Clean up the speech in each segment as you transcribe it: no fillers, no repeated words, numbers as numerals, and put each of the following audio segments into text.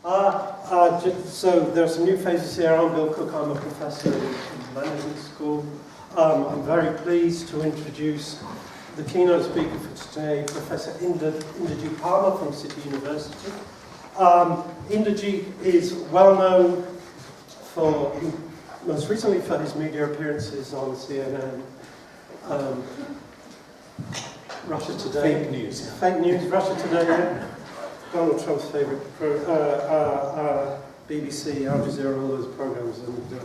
So there are some new faces here. I'm Bill Cook. I'm a professor in the management school. I'm very pleased to introduce the keynote speaker for today, Professor Inderjeet Parmar from City University. Inderjeet is well known for, most recently for his media appearances on CNN, Russia Today. Fake news. Yeah. Fake news, Russia Today. Donald Trump's favourite BBC, Al Jazeera, all those programmes. And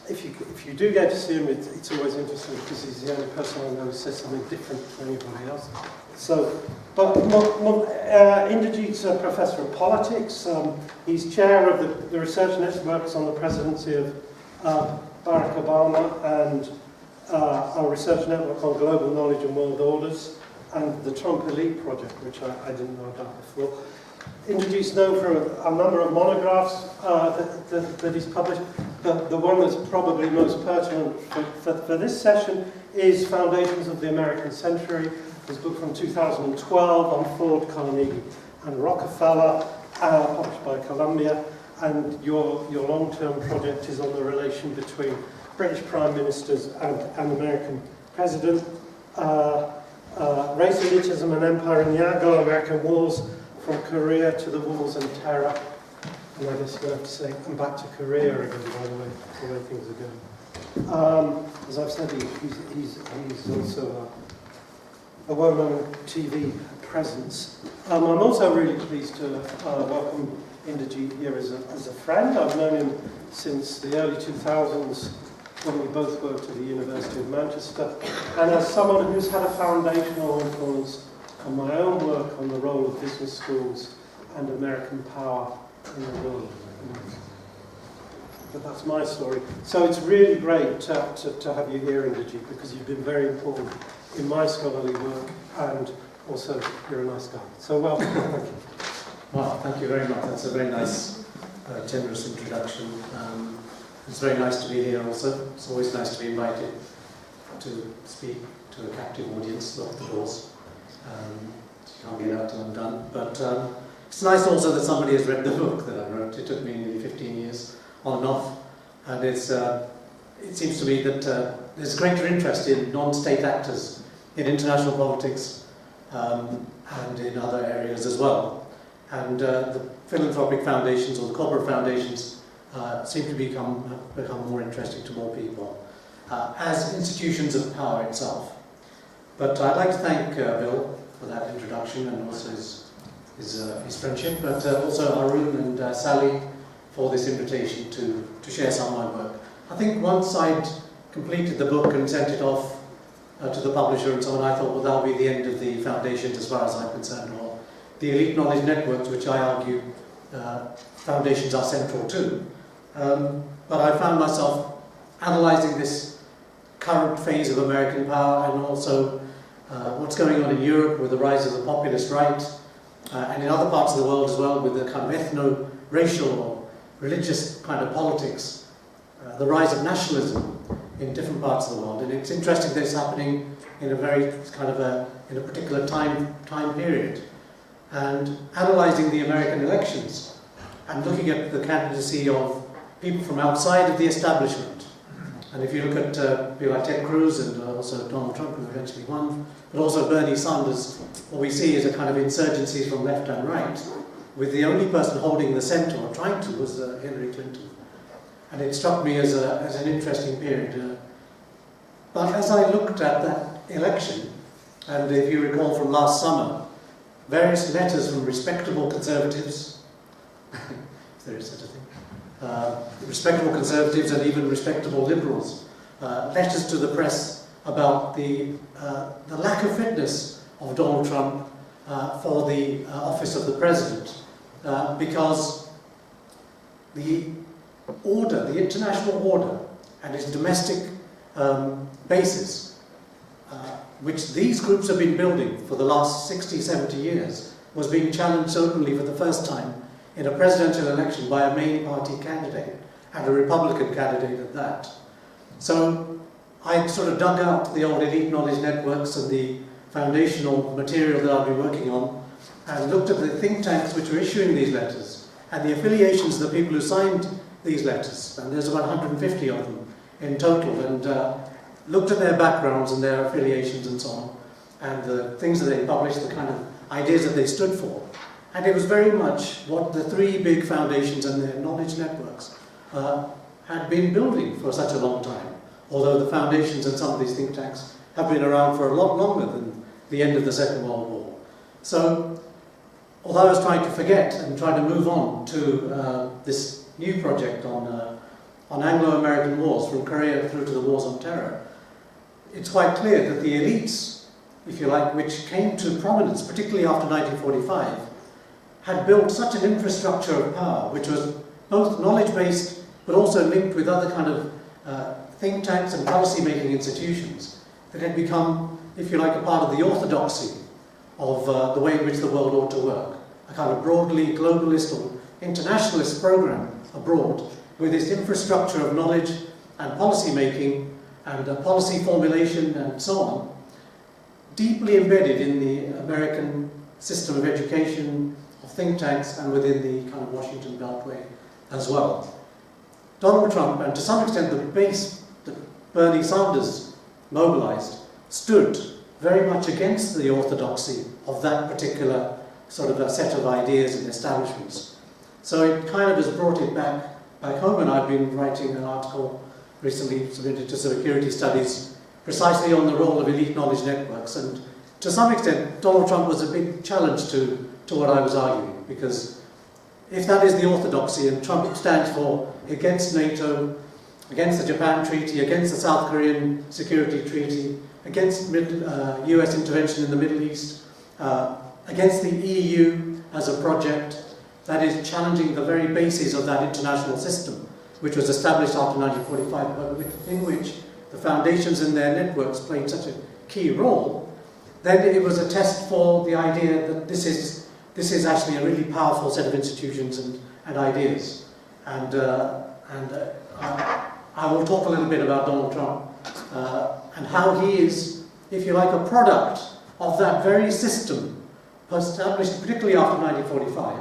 if you do get to see him, it's always interesting because he's the only person I know who says something different to anybody else. So, but Inderjeet's a professor of politics. He's chair of the research networks on the presidency of Barack Obama and our research network on global knowledge and world orders, and the Trump Elite Project, which I didn't know about before. Inderjeet's known for a number of monographs that he's published. The one that's probably most pertinent for this session is Foundations of the American Century, his book from 2012 on Ford, Carnegie and Rockefeller, published by Columbia. And your long-term project is on the relation between British Prime Ministers and American President. Race, elitism and empire in the Anglo-American Wars, from Korea to the wars and terror. And I guess you have to say, and back to Korea again, by the way things are going. As I've said, he's also a well-known TV presence. I'm also really pleased to welcome Inderjeet here as a friend. I've known him since the early 2000s, when we both worked at the University of Manchester, and as someone who's had a foundational influence on my own work on the role of business schools and American power in the world. But that's my story. So it's really great to have you here, Inderjeet, because you've been very important in my scholarly work, and also you're a nice guy. So welcome. Thank you. Well, thank you very much. That's a very nice, generous introduction. It's very nice to be here also. It's always nice to be invited to speak to a captive audience, lock the doors. You can't get out till I'm done. But it's nice also that somebody has read the book that I wrote. It took me nearly 15 years on and off. And it seems to me that there's greater interest in non-state actors in international politics and in other areas as well. And the philanthropic foundations or the corporate foundations seem to become more interesting to more people as institutions of power itself. But I'd like to thank Bill for that introduction and also his friendship, but also Arun and Sally for this invitation to share some of my work. I think once I'd completed the book and sent it off to the publisher and so on, I thought, well, that'll be the end of the foundations as far as I'm concerned, or the elite knowledge networks, which I argue foundations are central to. But I found myself analysing this current phase of American power and also what's going on in Europe with the rise of the populist right and in other parts of the world as well with the kind of ethno-racial or religious kind of politics, the rise of nationalism in different parts of the world. And it's interesting that it's happening in a very kind of in a particular time period. And analysing the American elections and looking at the candidacy of people from outside of the establishment. And if you look at people like Ted Cruz and also Donald Trump, who eventually won, but also Bernie Sanders, what we see is a kind of insurgencies from left and right, with the only person holding the centre, or trying to, was Hillary Clinton. And it struck me as an interesting period. But as I looked at that election, and if you recall from last summer, various letters from respectable conservatives, if there is such a thing, respectable conservatives and even respectable liberals, letters to the press about the lack of fitness of Donald Trump for the office of the president, because the order, the international order, and its domestic basis, which these groups have been building for the last 60, 70 years, was being challenged openly for the first time in a presidential election by a main party candidate, and a Republican candidate at that. So I sort of dug out the old elite knowledge networks and the foundational material that I've been working on, and looked at the think tanks which were issuing these letters, and the affiliations of the people who signed these letters, and there's about 150 of them in total, and looked at their backgrounds and their affiliations and so on, and the things that they published, the kind of ideas that they stood for. And it was very much what the three big foundations and their knowledge networks had been building for such a long time, although the foundations and some of these think tanks have been around for a lot longer than the end of the Second World War. So, although I was trying to forget and trying to move on to this new project on Anglo-American wars, from Korea through to the wars on terror, it's quite clear that the elites, if you like, which came to prominence, particularly after 1945, had built such an infrastructure of power, which was both knowledge-based, but also linked with other kind of think tanks and policy-making institutions, that had become, if you like, a part of the orthodoxy of the way in which the world ought to work. A kind of broadly globalist or internationalist program abroad, with this infrastructure of knowledge and policy-making and policy formulation and so on, deeply embedded in the American system of education, of think tanks, and within the kind of Washington Beltway as well. Donald Trump, and to some extent the base that Bernie Sanders mobilized, stood very much against the orthodoxy of that particular sort of a set of ideas and establishments. So it kind of has brought it back home, and I've been writing an article recently submitted to Security Studies precisely on the role of elite knowledge networks, and to some extent Donald Trump was a big challenge to what I was arguing, because if that is the orthodoxy, and Trump stands for against NATO, against the Japan Treaty, against the South Korean Security Treaty, against US intervention in the Middle East, against the EU as a project that is challenging the very basis of that international system, which was established after 1945, but within which the foundations and their networks played such a key role, then it was a test for the idea that this is actually a really powerful set of institutions and ideas. And I will talk a little bit about Donald Trump and how he is, if you like, a product of that very system established particularly after 1945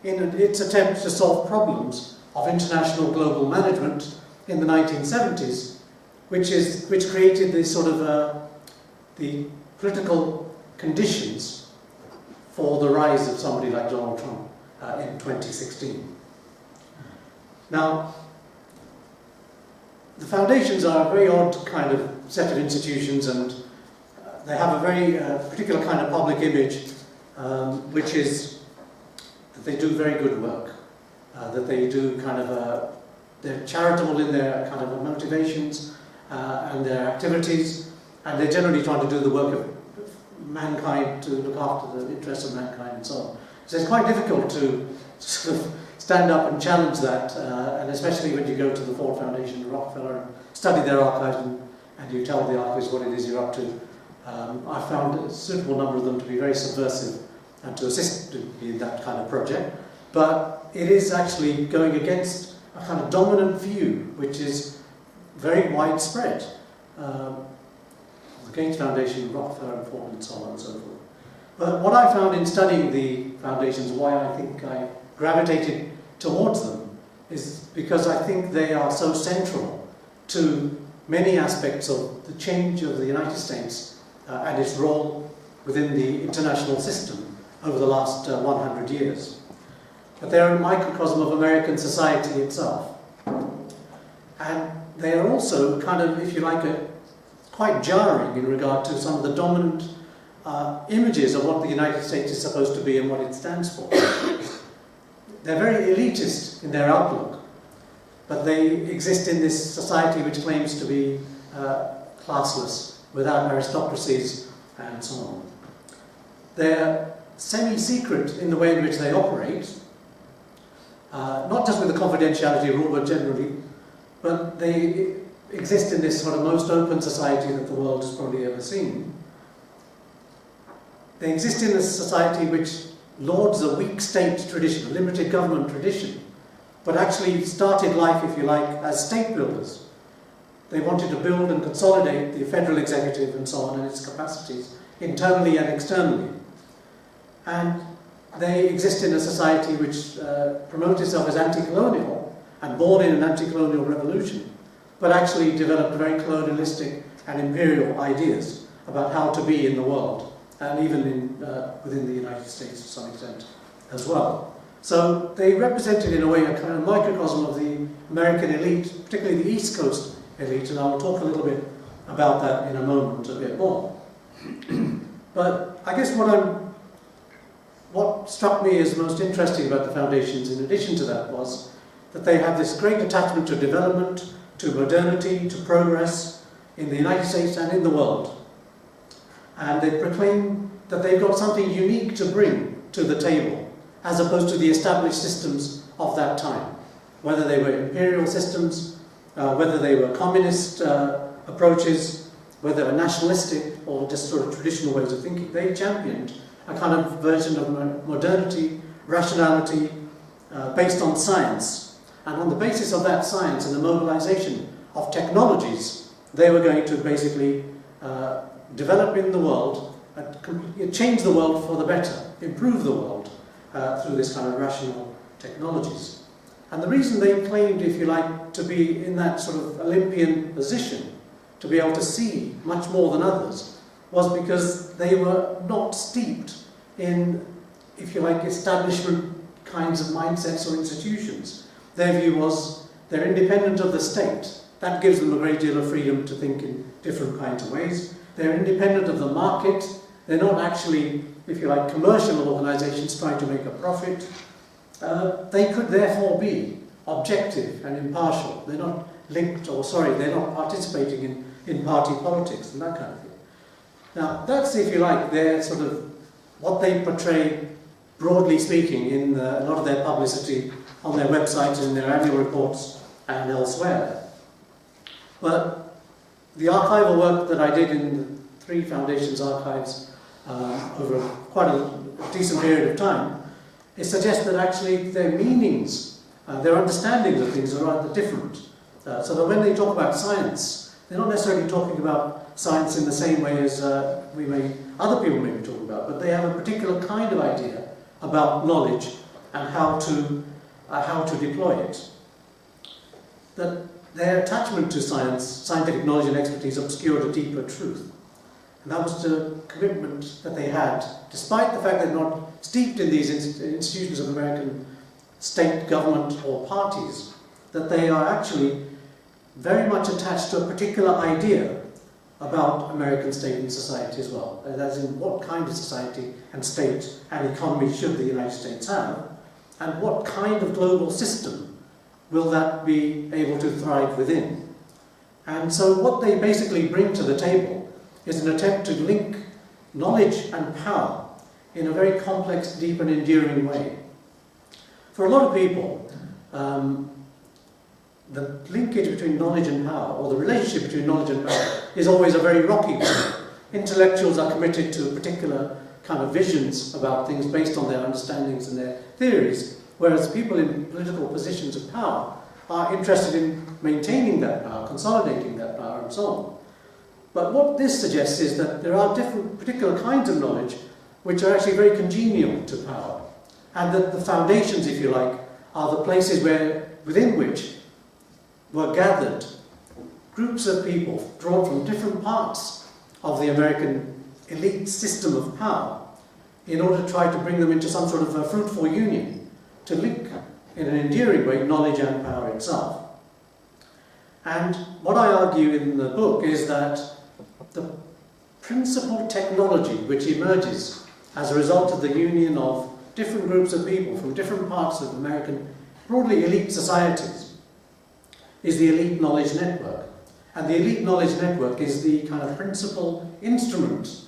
in its attempt to solve problems of international global management in the 1970s, which created this sort of the political conditions for the rise of somebody like Donald Trump in 2016. Now, the foundations are a very odd kind of set of institutions, and they have a very particular kind of public image, which is that they do very good work, that they do kind of, they're charitable in their kind of motivations and their activities, and they're generally trying to do the work of mankind, to look after the interests of mankind and so on. So it's quite difficult to sort of stand up and challenge that, and especially when you go to the Ford Foundation and Rockefeller and study their archives and you tell the archivists what it is you're up to. I found a suitable number of them to be very subversive and to assist in that kind of project, but it is actually going against a kind of dominant view which is very widespread. The Gates Foundation, Rockefeller and Ford and so on and so forth. But what I found in studying the foundations, why I think I gravitated towards them, is because I think they are so central to many aspects of the change of the United States and its role within the international system over the last 100 years. But they're a microcosm of American society itself. And they are also kind of, if you like, quite jarring in regard to some of the dominant images of what the United States is supposed to be and what it stands for. They're very elitist in their outlook, but they exist in this society which claims to be classless, without aristocracies and so on. They're semi-secret in the way in which they operate, not just with the confidentiality rule, but generally, but they exist in this sort of most open society that the world has probably ever seen. They exist in a society which lauds a weak state tradition, a limited government tradition, but actually started life, if you like, as state builders. They wanted to build and consolidate the federal executive and so on and its capacities, internally and externally. And they exist in a society which promotes itself as anti-colonial and born in an anti-colonial revolution, but actually developed very colonialistic and imperial ideas about how to be in the world, and even within the United States to some extent as well. So they represented in a way a kind of microcosm of the American elite, particularly the East Coast elite, and I'll talk a little bit about that in a moment a bit more. But I guess what struck me as most interesting about the foundations in addition to that was that they have this great attachment to development, to modernity, to progress in the United States and in the world. And they proclaim that they've got something unique to bring to the table, as opposed to the established systems of that time. Whether they were imperial systems, whether they were communist approaches, whether they were nationalistic or just sort of traditional ways of thinking, they championed a kind of version of modernity, rationality, based on science. And on the basis of that science and the mobilization of technologies, they were going to basically develop in the world, change the world for the better, improve the world through this kind of rational technologies. And the reason they claimed, if you like, to be in that sort of Olympian position, to be able to see much more than others, was because they were not steeped in, if you like, establishment kinds of mindsets or institutions. Their view was they're independent of the state. That gives them a great deal of freedom to think in different kinds of ways. They're independent of the market. They're not actually, if you like, commercial organizations trying to make a profit. They could therefore be objective and impartial. They're not linked, or sorry, they're not participating in party politics and that kind of thing. Now, that's, if you like, their sort of, what they portray, broadly speaking, in a lot of their publicity on their websites and in their annual reports and elsewhere. But the archival work that I did in the 3 Foundations archives over quite a decent period of time, it suggests that actually their meanings, their understandings of things are rather different. So that when they talk about science, they're not necessarily talking about science in the same way as other people may be talking about, but they have a particular kind of idea about knowledge and how to deploy it. That their attachment to science, scientific knowledge and expertise obscured a deeper truth. And that was the commitment that they had, despite the fact they're not steeped in these institutions of American state, government or parties, that they are actually very much attached to a particular idea about American state and society as well. As in, what kind of society and state and economy should the United States have, and what kind of global system will that be able to thrive within. And so what they basically bring to the table is an attempt to link knowledge and power in a very complex, deep and enduring way. For a lot of people, the linkage between knowledge and power, or the relationship between knowledge and power, is always a very rocky one. Intellectuals are committed to particular kind of visions about things based on their understandings and their theories, whereas people in political positions of power are interested in maintaining that power, consolidating that power, and so on. But what this suggests is that there are different particular kinds of knowledge which are actually very congenial to power, and that the foundations, if you like, are the places within which were gathered groups of people drawn from different parts of the American elite system of power in order to try to bring them into some sort of a fruitful union to link in an enduring way knowledge and power itself. And what I argue in the book is that the principal technology which emerges as a result of the union of different groups of people from different parts of American, broadly elite societies, is the elite knowledge network. And the elite knowledge network is the kind of principal instrument,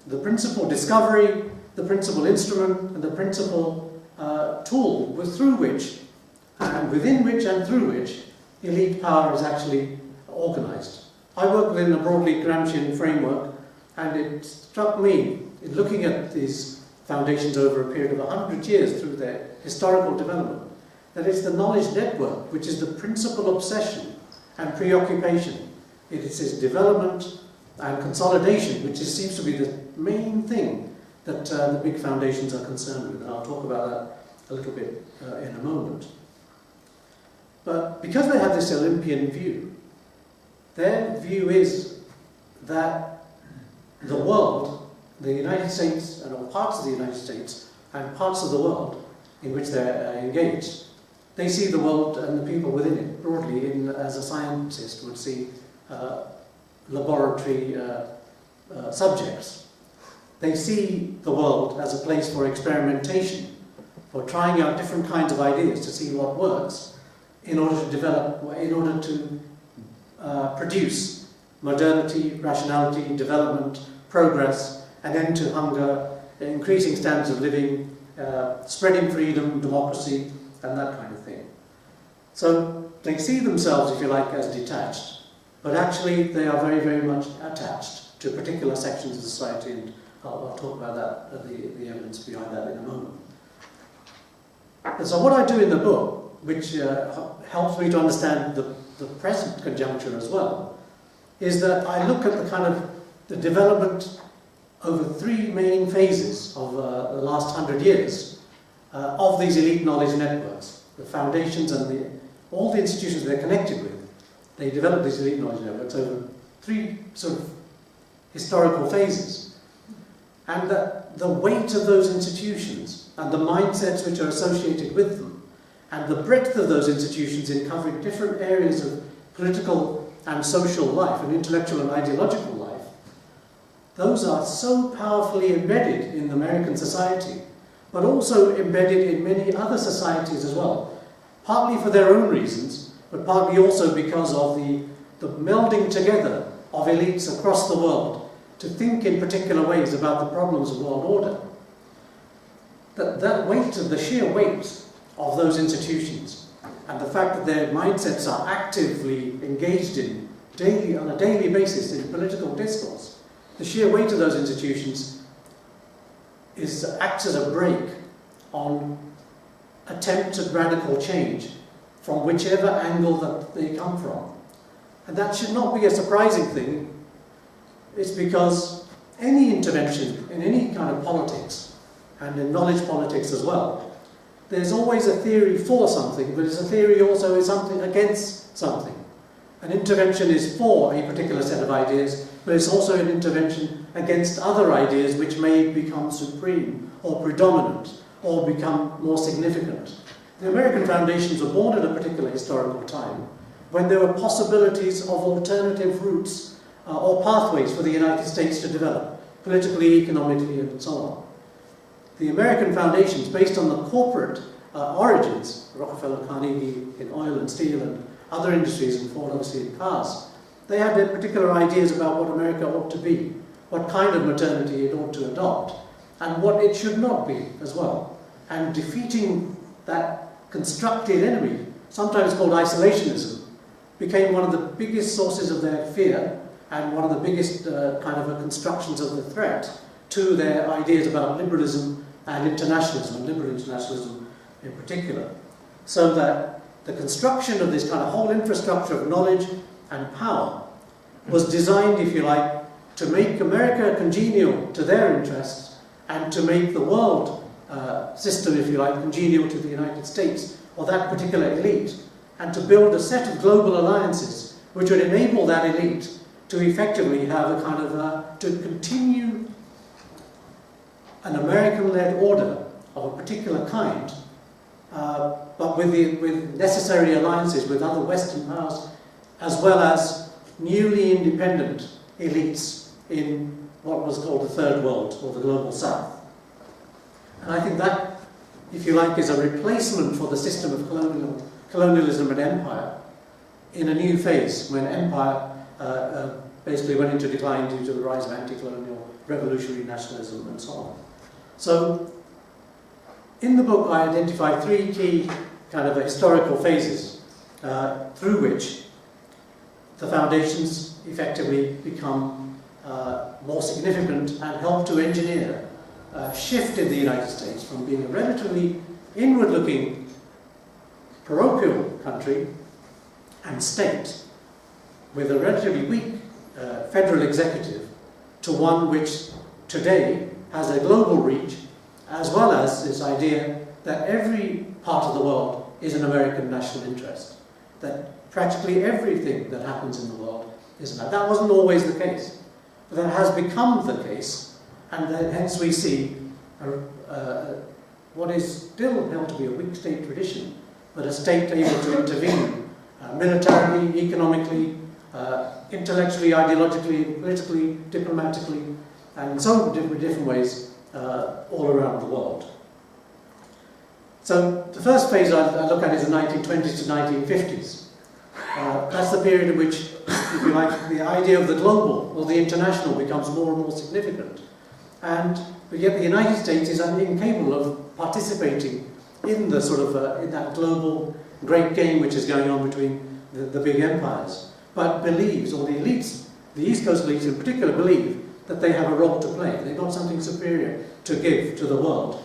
the principal discovery, the principal instrument, and the principal tool through which, and within which and through which, elite power is actually organized. I work within a broadly Gramscian framework, and it struck me, in looking at these foundations over a period of 100 years through their historical development, that it's the knowledge network which is the principal obsession and preoccupation. It is its development and consolidation which seems to be the main thing that the big foundations are concerned with. And I'll talk about that a little bit in a moment. But because they have this Olympian view, their view is that the world, the United States, and parts of the United States, and parts of the world in which they're engaged, they see the world and the people within it broadly as a scientist would see laboratory subjects. They see the world as a place for experimentation, for trying out different kinds of ideas to see what works, in order to develop, in order to produce modernity, rationality, development, progress, an end to hunger, increasing standards of living, spreading freedom, democracy, and that kind of thing. So they see themselves, if you like, as detached, but actually they are very, very much attached to particular sections of society, and I'll talk about that, the evidence behind that in a moment. And so what I do in the book, which helps me to understand the present conjuncture as well, is that I look at the kind of the development over three main phases of the last 100 years of these elite knowledge networks, the foundations and all the institutions they're connected with. They develop these elite knowledge networks over three sort of historical phases. And the weight of those institutions and the mindsets which are associated with them and the breadth of those institutions in covering different areas of political and social life and intellectual and ideological life, those are so powerfully embedded in American society, but also embedded in many other societies as well, partly for their own reasons, but partly also because of the melding together of elites across the world to think in particular ways about the problems of world order. That weight, the sheer weight of those institutions, and the fact that their mindsets are actively engaged in on a daily basis in political discourse, the sheer weight of those institutions acts as a brake on attempts at radical change from whichever angle that they come from. And that should not be a surprising thing. It's because any intervention in any kind of politics, and in knowledge politics as well, there's always a theory for something, but it's a theory also is something against something. An intervention is for a particular set of ideas, but it's also an intervention against other ideas which may become supreme or predominant or become more significant. The American foundations were born at a particular historical time when there were possibilities of alternative routes or pathways for the United States to develop, politically, economically, and so on. The American foundations, based on the corporate origins, Rockefeller, Carnegie in oil and steel and other industries, and Ford obviously in cars, they had their particular ideas about what America ought to be, what kind of modernity it ought to adopt, and what it should not be as well. And defeating that constructed enemy, sometimes called isolationism, became one of the biggest sources of their fear and one of the biggest kind of constructions of the threat to their ideas about liberalism and internationalism, and liberal internationalism in particular. So that the construction of this kind of whole infrastructure of knowledge and power was designed, if you like, to make America congenial to their interests and to make the world system, if you like, congenial to the United States or that particular elite, and to build a set of global alliances which would enable that elite to effectively have a kind of, to continue an American-led order of a particular kind, but with necessary alliances with other Western powers, as well as newly independent elites in what was called the Third World, or the Global South. And I think that, if you like, is a replacement for the system of colonialism and empire in a new phase, when empire basically went into decline due to the rise of anti-colonial revolutionary nationalism and so on. So, in the book I identify three key kind of historical phases through which the foundations effectively become more significant and help to engineer a shift in the United States from being a relatively inward-looking parochial country and state with a relatively weak federal executive to one which today has a global reach, as well as this idea that every part of the world is an American national interest, that practically everything that happens in the world is about. That wasn't always the case, but that has become the case, and hence we see what is still held to be a weak state tradition, but a state able to intervene militarily, economically, intellectually, ideologically, politically, diplomatically, and in so many different ways all around the world. So the first phase I look at is the 1920s to 1950s. That's the period in which, if you like, the idea of the global or the international becomes more and more significant. But yet the United States is incapable of participating in the sort of in that global great game which is going on between the big empires, but believes, or the elites, the East Coast elites in particular, believe that they have a role to play. They've got something superior to give to the world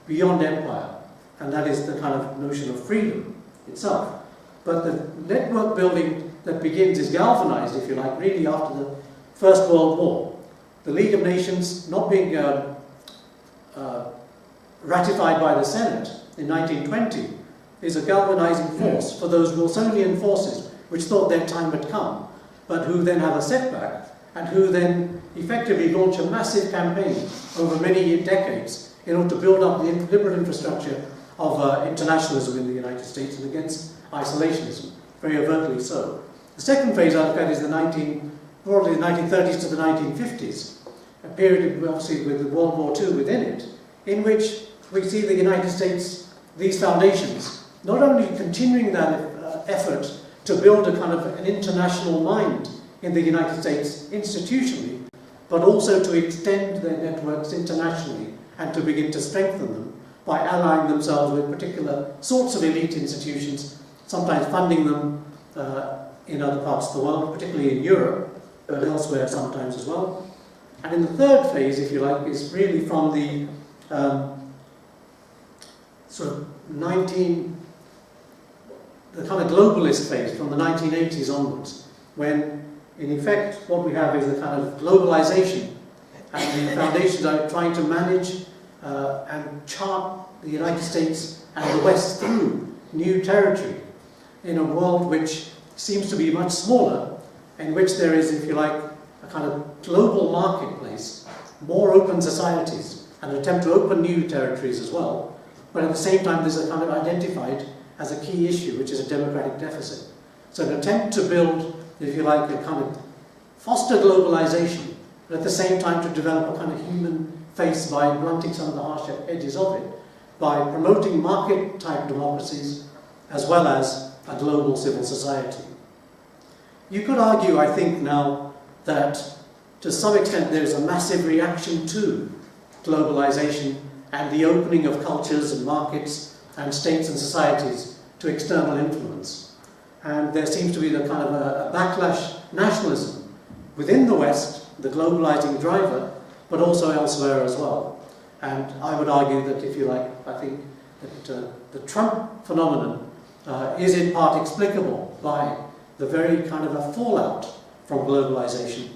beyond empire, and that is the kind of notion of freedom itself. But the network building that begins is galvanized, if you like, really after the First World War. The League of Nations not being ratified by the Senate in 1920 is a galvanizing force for those Wilsonian forces which thought their time had come, but who then have a setback, and who then effectively launch a massive campaign over many decades in order to build up the liberal infrastructure of internationalism in the United States and against isolationism, very overtly so. The second phase I look at is broadly the 1930s to the 1950s, a period obviously with World War II within it, in which we see the United States, these foundations, not only continuing that effort to build a kind of an international mind in the United States institutionally, but also to extend their networks internationally and to begin to strengthen them by allying themselves with particular sorts of elite institutions, sometimes funding them in other parts of the world, particularly in Europe, but elsewhere sometimes as well. And in the third phase, if you like, is really from the sort of the kind of globalist phase from the 1980s onwards, when in effect what we have is a kind of globalization, and the foundations are trying to manage and chart the United States and the West through new territory in a world which seems to be much smaller, in which there is, if you like, a kind of global marketplace, more open societies, and an attempt to open new territories as well, but at the same time there's a kind of identified as a key issue, which is a democratic deficit. So an attempt to build, if you like, a kind of foster globalization, but at the same time to develop a kind of human face by blunting some of the harsher edges of it, by promoting market-type democracies, as well as a global civil society. You could argue, I think now, that to some extent there is a massive reaction to globalization and the opening of cultures and markets and states and societies to external influence. And there seems to be the kind of a backlash nationalism within the West, the globalizing driver, but also elsewhere as well. And I would argue that, if you like, I think that the Trump phenomenon is in part explicable by the very kind of a fallout from globalization,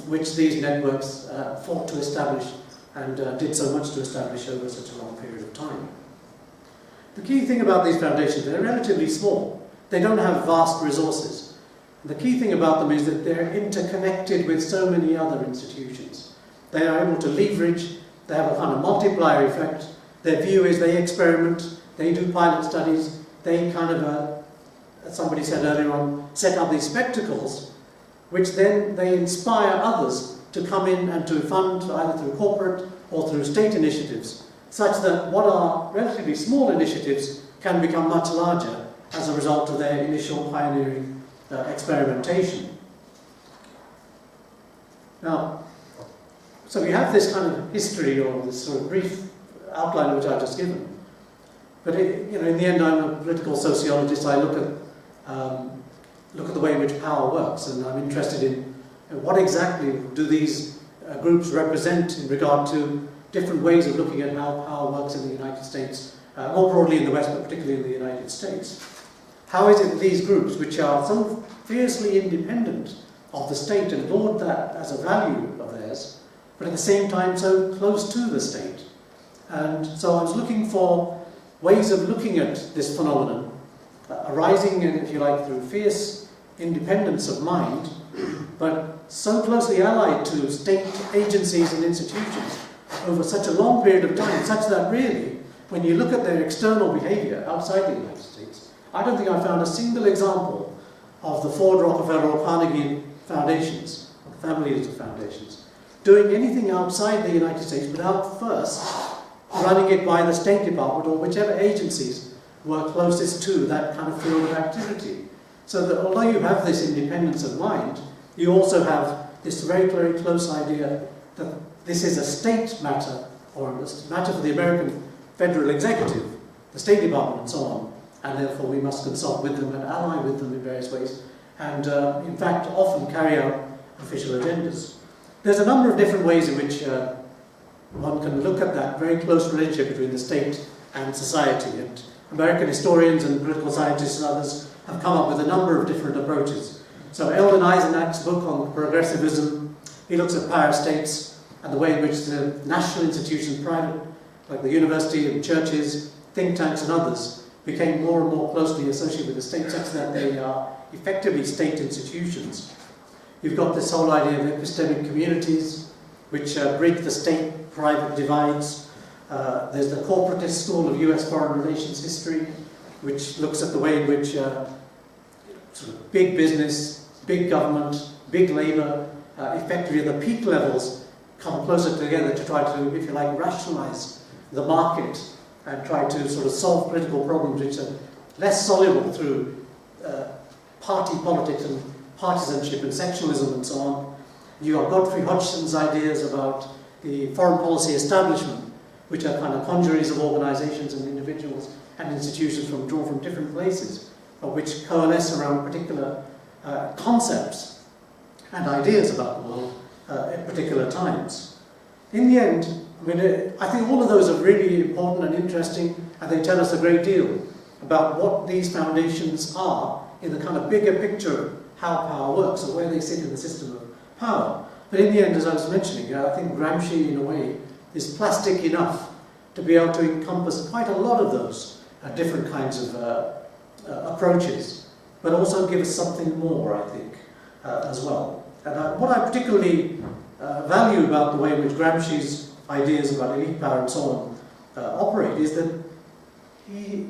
which these networks fought to establish and did so much to establish over such a long period of time. The key thing about these foundations, they're relatively small. They don't have vast resources. The key thing about them is that they're interconnected with so many other institutions. They are able to leverage, they have a kind of multiplier effect. Their view is they experiment, they do pilot studies, they kind of, as somebody said earlier on, set up these spectacles, which then they inspire others to come in and to fund either through corporate or through state initiatives, such that what are relatively small initiatives can become much larger as a result of their initial pioneering experimentation. Now, so we have this kind of history, or this sort of brief outline which I've just given. But in the end, I'm a political sociologist. I look at the way in which power works, and I'm interested in what exactly do these groups represent in regard to different ways of looking at how power works in the United States, more broadly in the West, but particularly in the United States. How is it that these groups, which are so fiercely independent of the state and laud that as a value of theirs, but at the same time so close to the state. And so I was looking for ways of looking at this phenomenon, arising, if you like, through fierce independence of mind, but so closely allied to state agencies and institutions over such a long period of time, such that really, when you look at their external behaviour outside the United States, I don't think I found a single example of the Ford, Rockefeller or Carnegie foundations, families of foundations, doing anything outside the United States without first running it by the State Department or whichever agencies were closest to that kind of field of activity. So that although you have this independence of mind, you also have this very, very close idea that this is a state matter, or a matter for the American federal executive, the State Department and so on, and therefore we must consult with them and ally with them in various ways, and in fact often carry out official agendas. There's a number of different ways in which one can look at that very close relationship between the state and society, and American historians and political scientists and others have come up with a number of different approaches. So Eldon Eisenach's book on progressivism, he looks at power states and the way in which the national institutions, private, like the university and churches, think tanks and others, became more and more closely associated with the state, such that they are effectively state institutions. You've got this whole idea of epistemic communities, which break the state-private divides. There's the corporatist school of US foreign relations history, which looks at the way in which sort of big business, big government, big labour, effectively at the peak levels come closer together to try to, if you like, rationalise the market and try to sort of solve political problems which are less soluble through party politics and partisanship and sectionalism and so on. You have Godfrey Hodgson's ideas about the foreign policy establishment, which are kind of congeries of organisations and individuals and institutions drawn from different places, which coalesce around particular concepts and ideas about the world at particular times. In the end, I mean, I think all of those are really important and interesting, and they tell us a great deal about what these foundations are in the kind of bigger picture of how power works or where they sit in the system of power. But in the end, as I was mentioning, I think Gramsci, in a way, is plastic enough to be able to encompass quite a lot of those different kinds of approaches, but also give us something more, I think, as well. And what I particularly value about the way in which Gramsci's ideas about elite power and so on operate is that he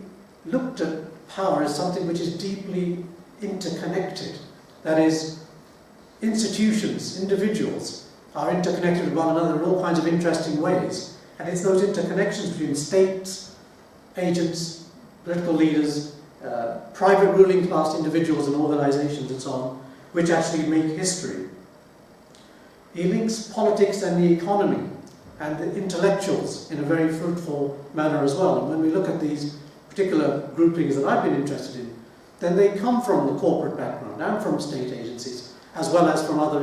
looked at power as something which is deeply interconnected. That is, institutions, individuals, are interconnected with one another in all kinds of interesting ways. And it's those interconnections between states, agents, political leaders, private ruling class individuals and organisations and so on, which actually make history. He links politics and the economy and the intellectuals in a very fruitful manner as well. And when we look at these particular groupings that I've been interested in, then they come from the corporate background and from state agencies, as well as from other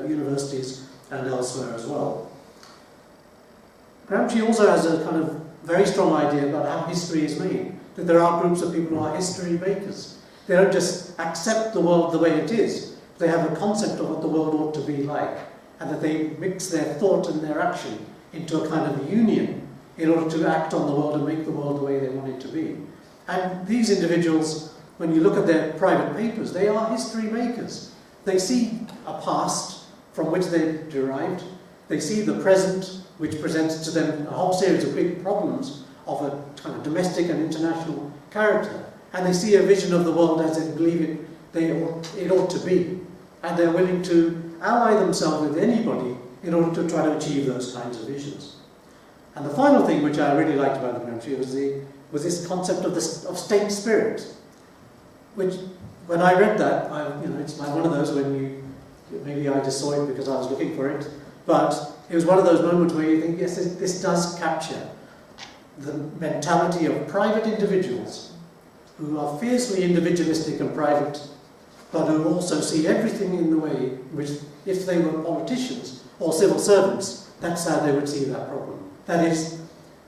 universities and elsewhere as well. Gramsci also has a kind of very strong idea about how history is made, that there are groups of people who are history makers. They don't just accept the world the way it is, they have a concept of what the world ought to be like, and that they mix their thought and their action into a kind of union in order to act on the world and make the world the way they want it to be. And these individuals, when you look at their private papers, they are history makers. They see a past from which they've derived. They see the present, which presents to them a whole series of big problems of a kind of domestic and international character. And they see a vision of the world as they believe it ought to be. And they're willing to ally themselves with anybody in order to try to achieve those kinds of visions. And the final thing which I really liked about Gramsci was this concept of state spirit, which, when I read that, it's like one of those when maybe I just saw it because I was looking for it, but it was one of those moments where you think, yes, this does capture the mentality of private individuals who are fiercely individualistic and private, but who also see everything in the way in which, if they were politicians or civil servants, that's how they would see that problem. That is,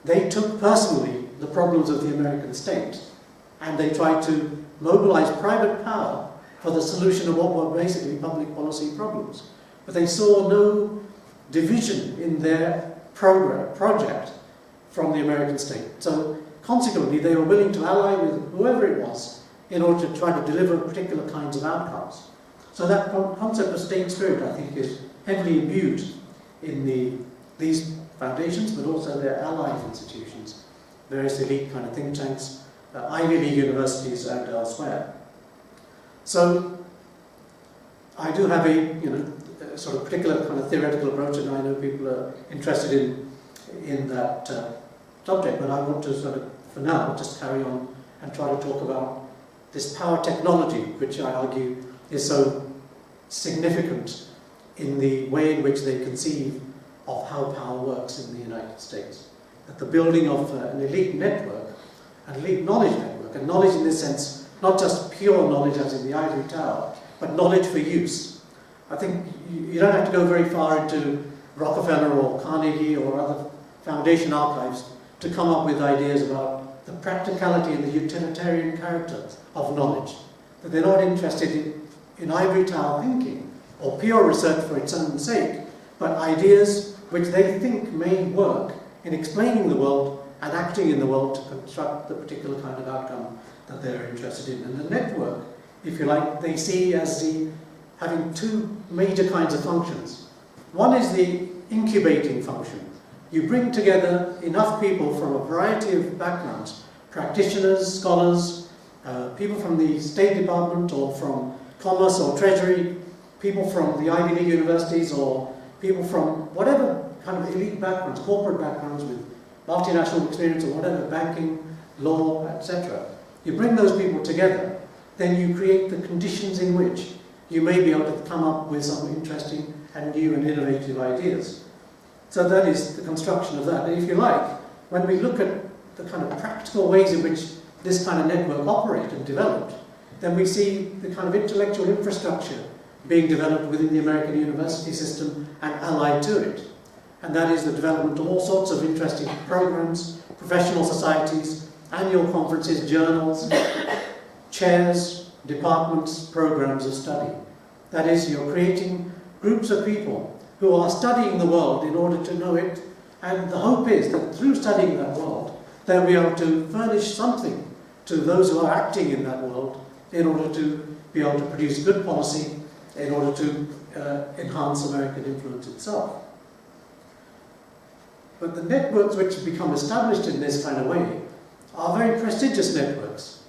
they took personally the problems of the American state, and they tried to mobilize private power for the solution of what were basically public policy problems. But they saw no division in their project from the American state. So consequently, they were willing to ally with whoever it was in order to try to deliver particular kinds of outcomes. So that concept of state spirit, I think, is heavily imbued in these foundations, but also their allied institutions, various elite kind of think tanks, Ivy League universities and elsewhere. So I do have a sort of particular kind of theoretical approach, and I know people are interested in that subject, but I want to sort of, for now, just carry on and try to talk about this power technology, which I argue is so significant in the way in which they conceive of how power works in the United States. That the building of an elite network, an elite knowledge network, and knowledge in this sense, not just pure knowledge as in the ivory tower, but knowledge for use. I think you don't have to go very far into Rockefeller or Carnegie or other foundation archives to come up with ideas about the practicality and the utilitarian character of knowledge. That they're not interested in ivory tower thinking or pure research for its own sake, but ideas which they think may work in explaining the world and acting in the world to construct the particular kind of outcome that they're interested in. And the network, if you like, they see as having two major kinds of functions. One is the incubating function. You bring together enough people from a variety of backgrounds, practitioners, scholars, people from the State Department or from Commerce or Treasury, people from the Ivy League universities or people from whatever kind of elite backgrounds, corporate backgrounds with multinational experience or whatever, banking, law, etc. You bring those people together, then you create the conditions in which you may be able to come up with some interesting and new and innovative ideas. So that is the construction of that. And if you like, when we look at the kind of practical ways in which this kind of network operated and developed, then we see the kind of intellectual infrastructure being developed within the American university system and allied to it. And that is the development of all sorts of interesting programs, professional societies, annual conferences, journals, chairs, departments, programs of study. That is, you're creating groups of people who are studying the world in order to know it, and the hope is that through studying that world, they'll be able to furnish something to those who are acting in that world in order to be able to produce good policy, in order to enhance American influence itself. But the networks which have become established in this kind of way are very prestigious networks.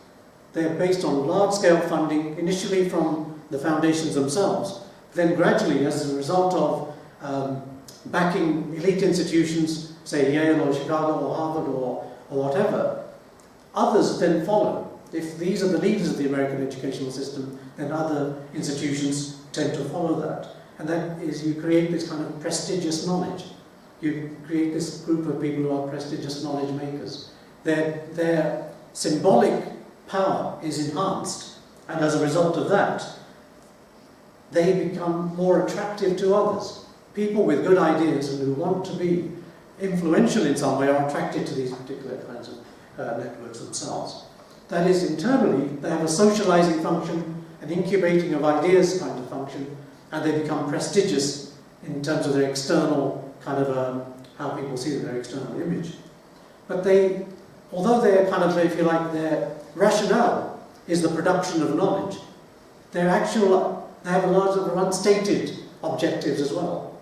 They're based on large-scale funding, initially from the foundations themselves, then gradually, as a result of backing elite institutions, say Yale or Chicago or Harvard or whatever, others then follow. If these are the leaders of the American educational system, then other institutions tend to follow that. And that is, you create this kind of prestigious knowledge. You create this group of people who are prestigious knowledge makers. Their symbolic power is enhanced, and as a result of that, they become more attractive to others. People with good ideas and who want to be influential in some way are attracted to these particular kinds of networks themselves. That is, internally, they have a socializing function, an incubating of ideas kind of function, and they become prestigious in terms of their external kind of how people see their external image. But they, although they're kind of, if you like, their rationale is the production of knowledge, they have a large number of unstated objectives as well.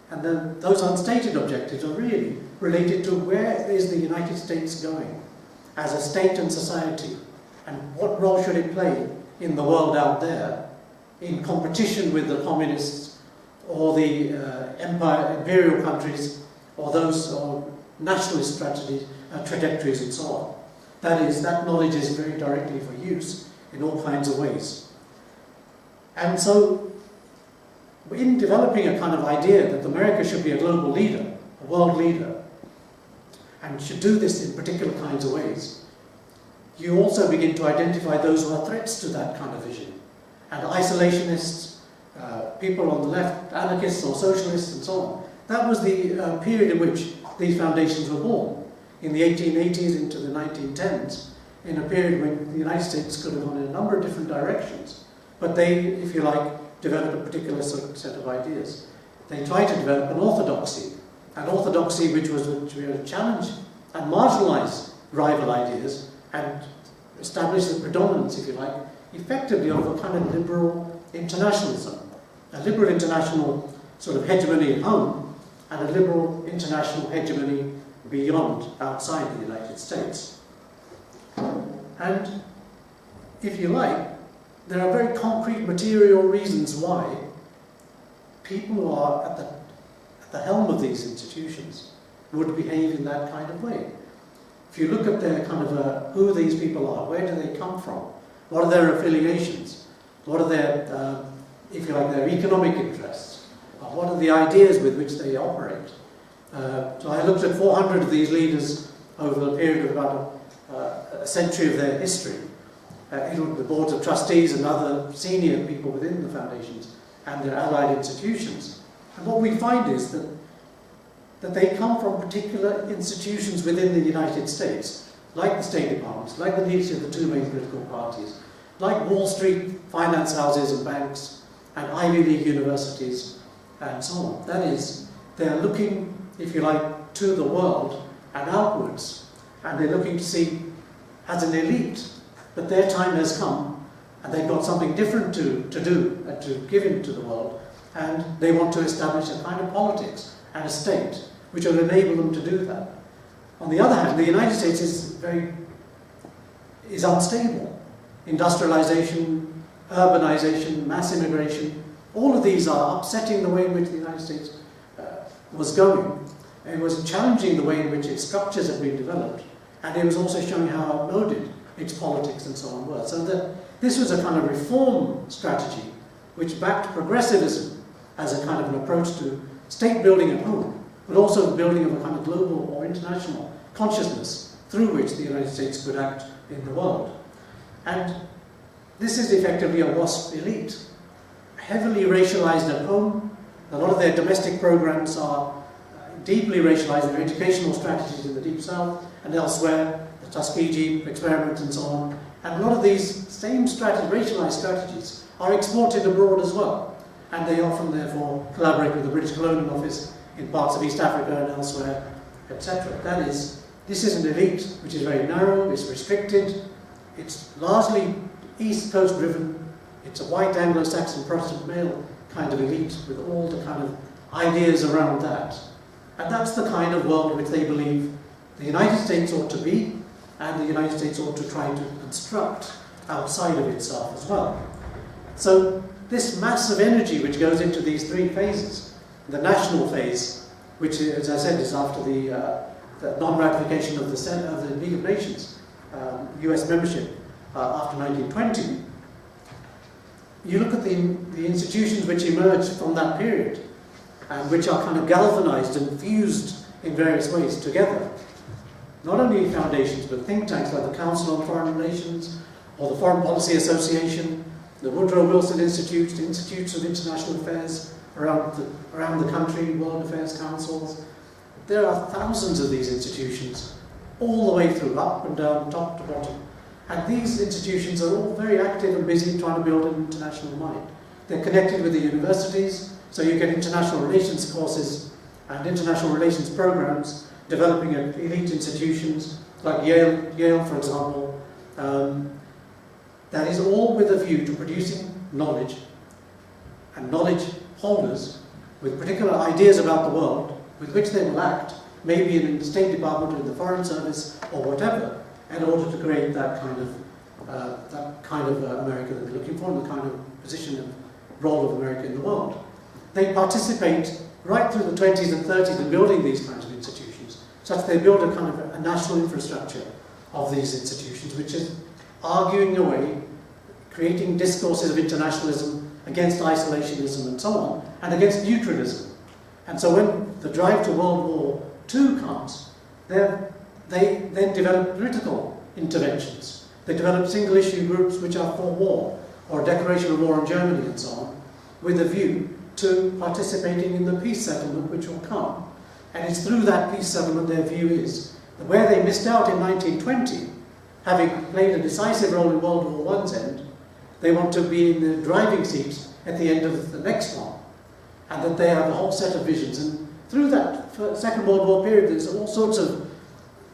And then those unstated objectives are really related to where is the United States going as a state and society, and what role should it play in the world out there in competition with the communists or the imperial countries or those nationalist trajectories and so on. That is, that knowledge is very directly for use in all kinds of ways. And so, in developing a kind of idea that America should be a global leader, a world leader, and should do this in particular kinds of ways, you also begin to identify those who are threats to that kind of vision. And isolationists, people on the left, anarchists or socialists and so on. That was the period in which these foundations were born, in the 1880s into the 1910s, in a period when the United States could have gone in a number of different directions. But they, if you like, developed a particular set of ideas. they tried to develop an orthodoxy which was to challenge and marginalise rival ideas and establish the predominance, if you like, effectively of a kind of liberal internationalism, a liberal international sort of hegemony at home and a liberal international hegemony beyond, outside the United States. And, if you like, there are very concrete material reasons why people who are at the helm of these institutions would behave in that kind of way. If you look at their kind of who these people are, where do they come from, what are their affiliations, what are their, if you like, their economic interests, what are the ideas with which they operate. So I looked at 400 of these leaders over the period of about a century of their history. The boards of trustees and other senior people within the foundations and their allied institutions. And what we find is that they come from particular institutions within the United States, like the State Departments, like the leaders of the two main political parties, like Wall Street finance houses and banks, and Ivy League universities, and so on. That is, they're looking, if you like, to the world and outwards, and they're looking to see, as an elite, that their time has come, and they've got something different to do and to give into the world, and they want to establish a kind of politics and a state which will enable them to do that. On the other hand, the United States is unstable. Industrialization, urbanization, mass immigration, all of these are upsetting the way in which the United States was going, and it was challenging the way in which its structures had been developed, and it was also showing how outmoded its politics and so on were. So that this was a kind of reform strategy which backed progressivism as a kind of an approach to state building at home, but also the building of a kind of global or international consciousness through which the United States could act in the world. And this is effectively a WASP elite, heavily racialized at home. A lot of their domestic programs are deeply racialized, their educational strategies in the Deep South and elsewhere, the Tuskegee experiment and so on. And a lot of these same racialized strategies are exported abroad as well. And they often, therefore, collaborate with the British Colonial Office in parts of East Africa and elsewhere, etc. That is, this is an elite which is very narrow, it's restricted, it's largely East Coast driven, it's a white Anglo-Saxon Protestant male kind of elite with all the kind of ideas around that. And that's the kind of world which they believe the United States ought to be, and the United States ought to try to construct outside of itself as well. So this massive energy which goes into these three phases, the national phase, which, as I said, is after the non-ratification of the League of Nations, US membership after 1920, you look at the institutions which emerged from that period and which are kind of galvanized and fused in various ways together. Not only foundations, but think tanks like the Council on Foreign Relations or the Foreign Policy Association, the Woodrow Wilson Institute, Institutes of International Affairs around the country, World Affairs Councils. There are thousands of these institutions, all the way through, up and down, top to bottom. And these institutions are all very active and busy trying to build an international mind. They're connected with the universities, so you get international relations courses and international relations programs developing at elite institutions like Yale, for example. That is all with a view to producing knowledge and knowledge holders with particular ideas about the world with which they will act, maybe in the State Department or in the Foreign Service or whatever, in order to create that kind of America that they're looking for and the kind of position and role of America in the world. They participate right through the 20s and 30s in building these kinds of institutions, such that they build a kind of a national infrastructure of these institutions, which is arguing away, creating discourses of internationalism against isolationism and so on, and against neutralism. And so when the drive to World War II comes, they then develop political interventions. They develop single-issue groups which are for war, or a declaration of war on Germany and so on, with a view to participating in the peace settlement which will come. And it's through that peace settlement their view is that where they missed out in 1920, having played a decisive role in World War I's end, they want to be in the driving seats at the end of the next one. and that they have a whole set of visions. And through that Second World War period, there's all sorts of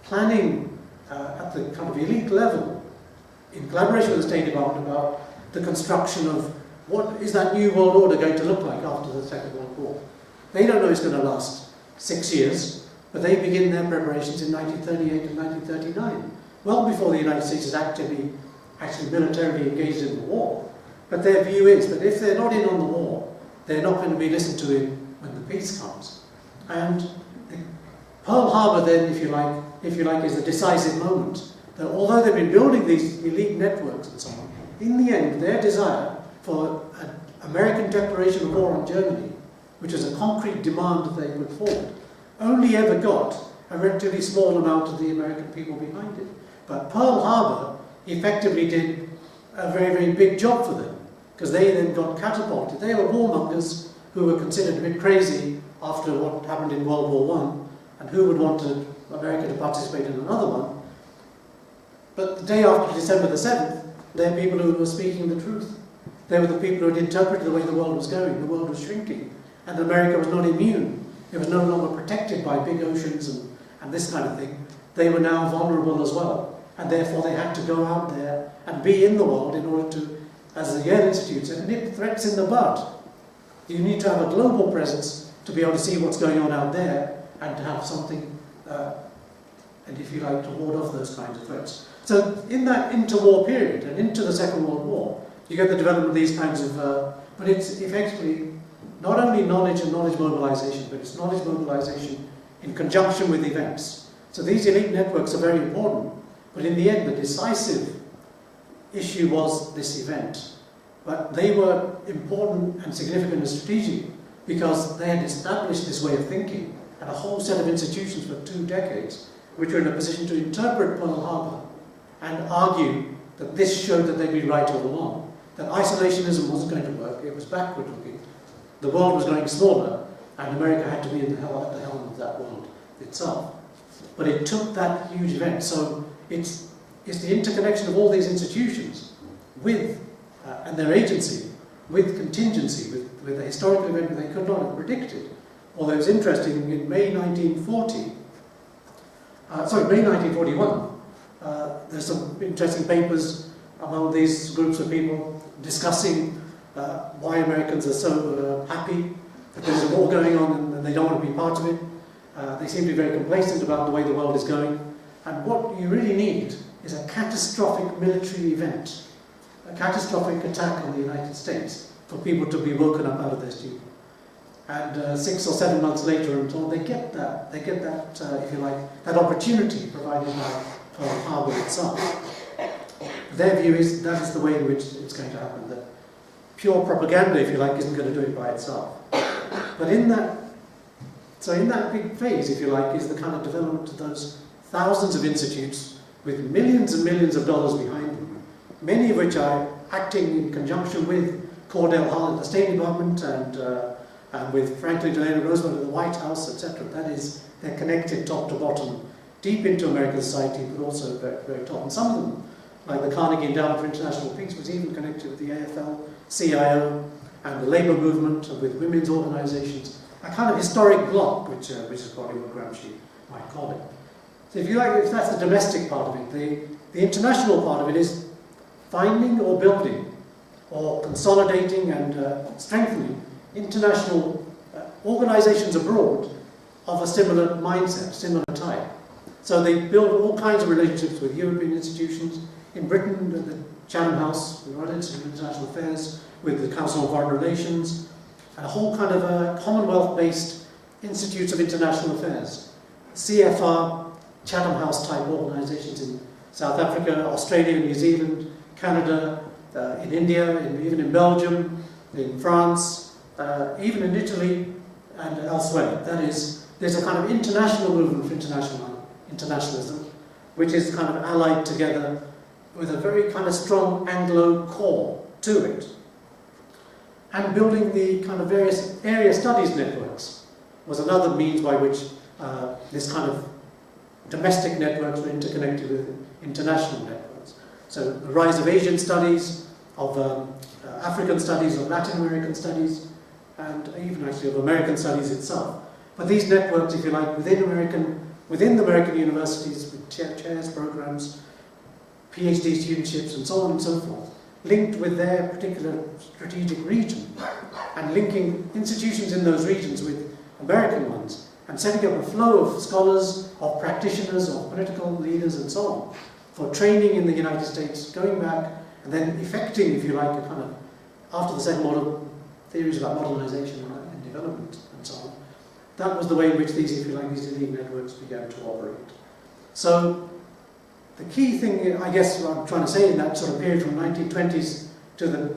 planning at the kind of elite level, in collaboration with the State Department, about the construction of what is that new world order going to look like after the Second World War. They don't know it's going to last 6 years, but they begin their preparations in 1938 and 1939, well before the United States is actually militarily engaged in the war. But their view is that if they're not in on the war, they're not going to be listened to when the peace comes. And Pearl Harbor then, if you like, is the decisive moment. That although they've been building these elite networks and so on, in the end, their desire for an American declaration of war on Germany, which was a concrete demand that they put forward, only ever got a relatively small amount of the American people behind it. But Pearl Harbor effectively did a very, very big job for them, because they then got catapulted. They were warmongers who were considered a bit crazy after what happened in World War I, and who would want America to participate in another one. But the day after December the 7th, they were people who were speaking the truth. They were the people who had interpreted the way the world was going. The world was shrinking, and America was not immune. It was no longer protected by big oceans and this kind of thing. They were now vulnerable as well, and therefore they had to go out there and be in the world in order to, as the Yale Institute said, nip threats in the bud. You need to have a global presence to be able to see what's going on out there and to have something, and if you like, to ward off those kinds of threats. So in that interwar period and into the Second World War, you get the development of these kinds of, but it's effectively not only knowledge and knowledge mobilization, but it's knowledge mobilization in conjunction with events. So these elite networks are very important, but in the end the decisive issue was this event. But they were important and significant and strategic because they had established this way of thinking and a whole set of institutions for 2 decades, which were in a position to interpret Pearl Harbor and argue that this showed that they'd been right all along, that isolationism wasn't going to work, it was backward looking. The world was going smaller, and America had to be at the helm of that world itself. But it took that huge event. So it's the interconnection of all these institutions with, and their agency, with contingency, with a historical event that they could not have predicted. Although it's interesting, in May 1941, there's some interesting papers among these groups of people discussing why Americans are so happy that there's a war going on and they don't want to be part of it. They seem to be very complacent about the way the world is going. And what you really need is a catastrophic military event, a catastrophic attack on the United States for people to be woken up out of their stupor. And 6 or 7 months later, until they get that, if you like, that opportunity provided by Pearl Harbor itself. Their view is that is the way in which it's going to happen. That pure propaganda, if you like, isn't going to do it by itself. But in that big phase, if you like, is the kind of development of those thousands of institutes with millions and millions of dollars behind them, many of which are acting in conjunction with Cordell Hull at the State Department and with Franklin Delano Roosevelt at the White House, etc. That is, they're connected top to bottom, deep into American society, but also very, very top. And some of them, like the Carnegie Endowment for International Peace, was even connected with the AFL-CIO and the labour movement, and with women's organisations, a kind of historic bloc, which is probably what Gramsci might call it. So if you like, if that's the domestic part of it, the international part of it is finding or building or consolidating and strengthening international organisations abroad of a similar mindset, similar type. So they build all kinds of relationships with European institutions. In Britain, the Chatham House, the Royal Institute of International Affairs, with the Council on Foreign Relations, and a whole kind of Commonwealth-based institutes of international affairs. CFR, Chatham House type organisations in South Africa, Australia, New Zealand, Canada, in India, even in Belgium, in France, even in Italy and elsewhere. That is, there's a kind of international movement for internationalism, which is kind of allied together with a very kind of strong Anglo core to it. And building the kind of various area studies networks was another means by which this kind of domestic networks were interconnected with international networks. So the rise of Asian studies, of African studies, of Latin American studies, and even actually of American studies itself. But these networks, if you like, within the American universities, with chairs, programs, PhD studentships, and so on and so forth, linked with their particular strategic region, and linking institutions in those regions with American ones, and setting up a flow of scholars, of practitioners, of political leaders, and so on, for training in the United States, going back, and then effecting, if you like, a kind of, after the Second Model, theories about modernization and development, and so on. That was the way in which these, if you like, these elite networks began to operate. So, the key thing, I guess, what I'm trying to say in that sort of period from the 1920s to the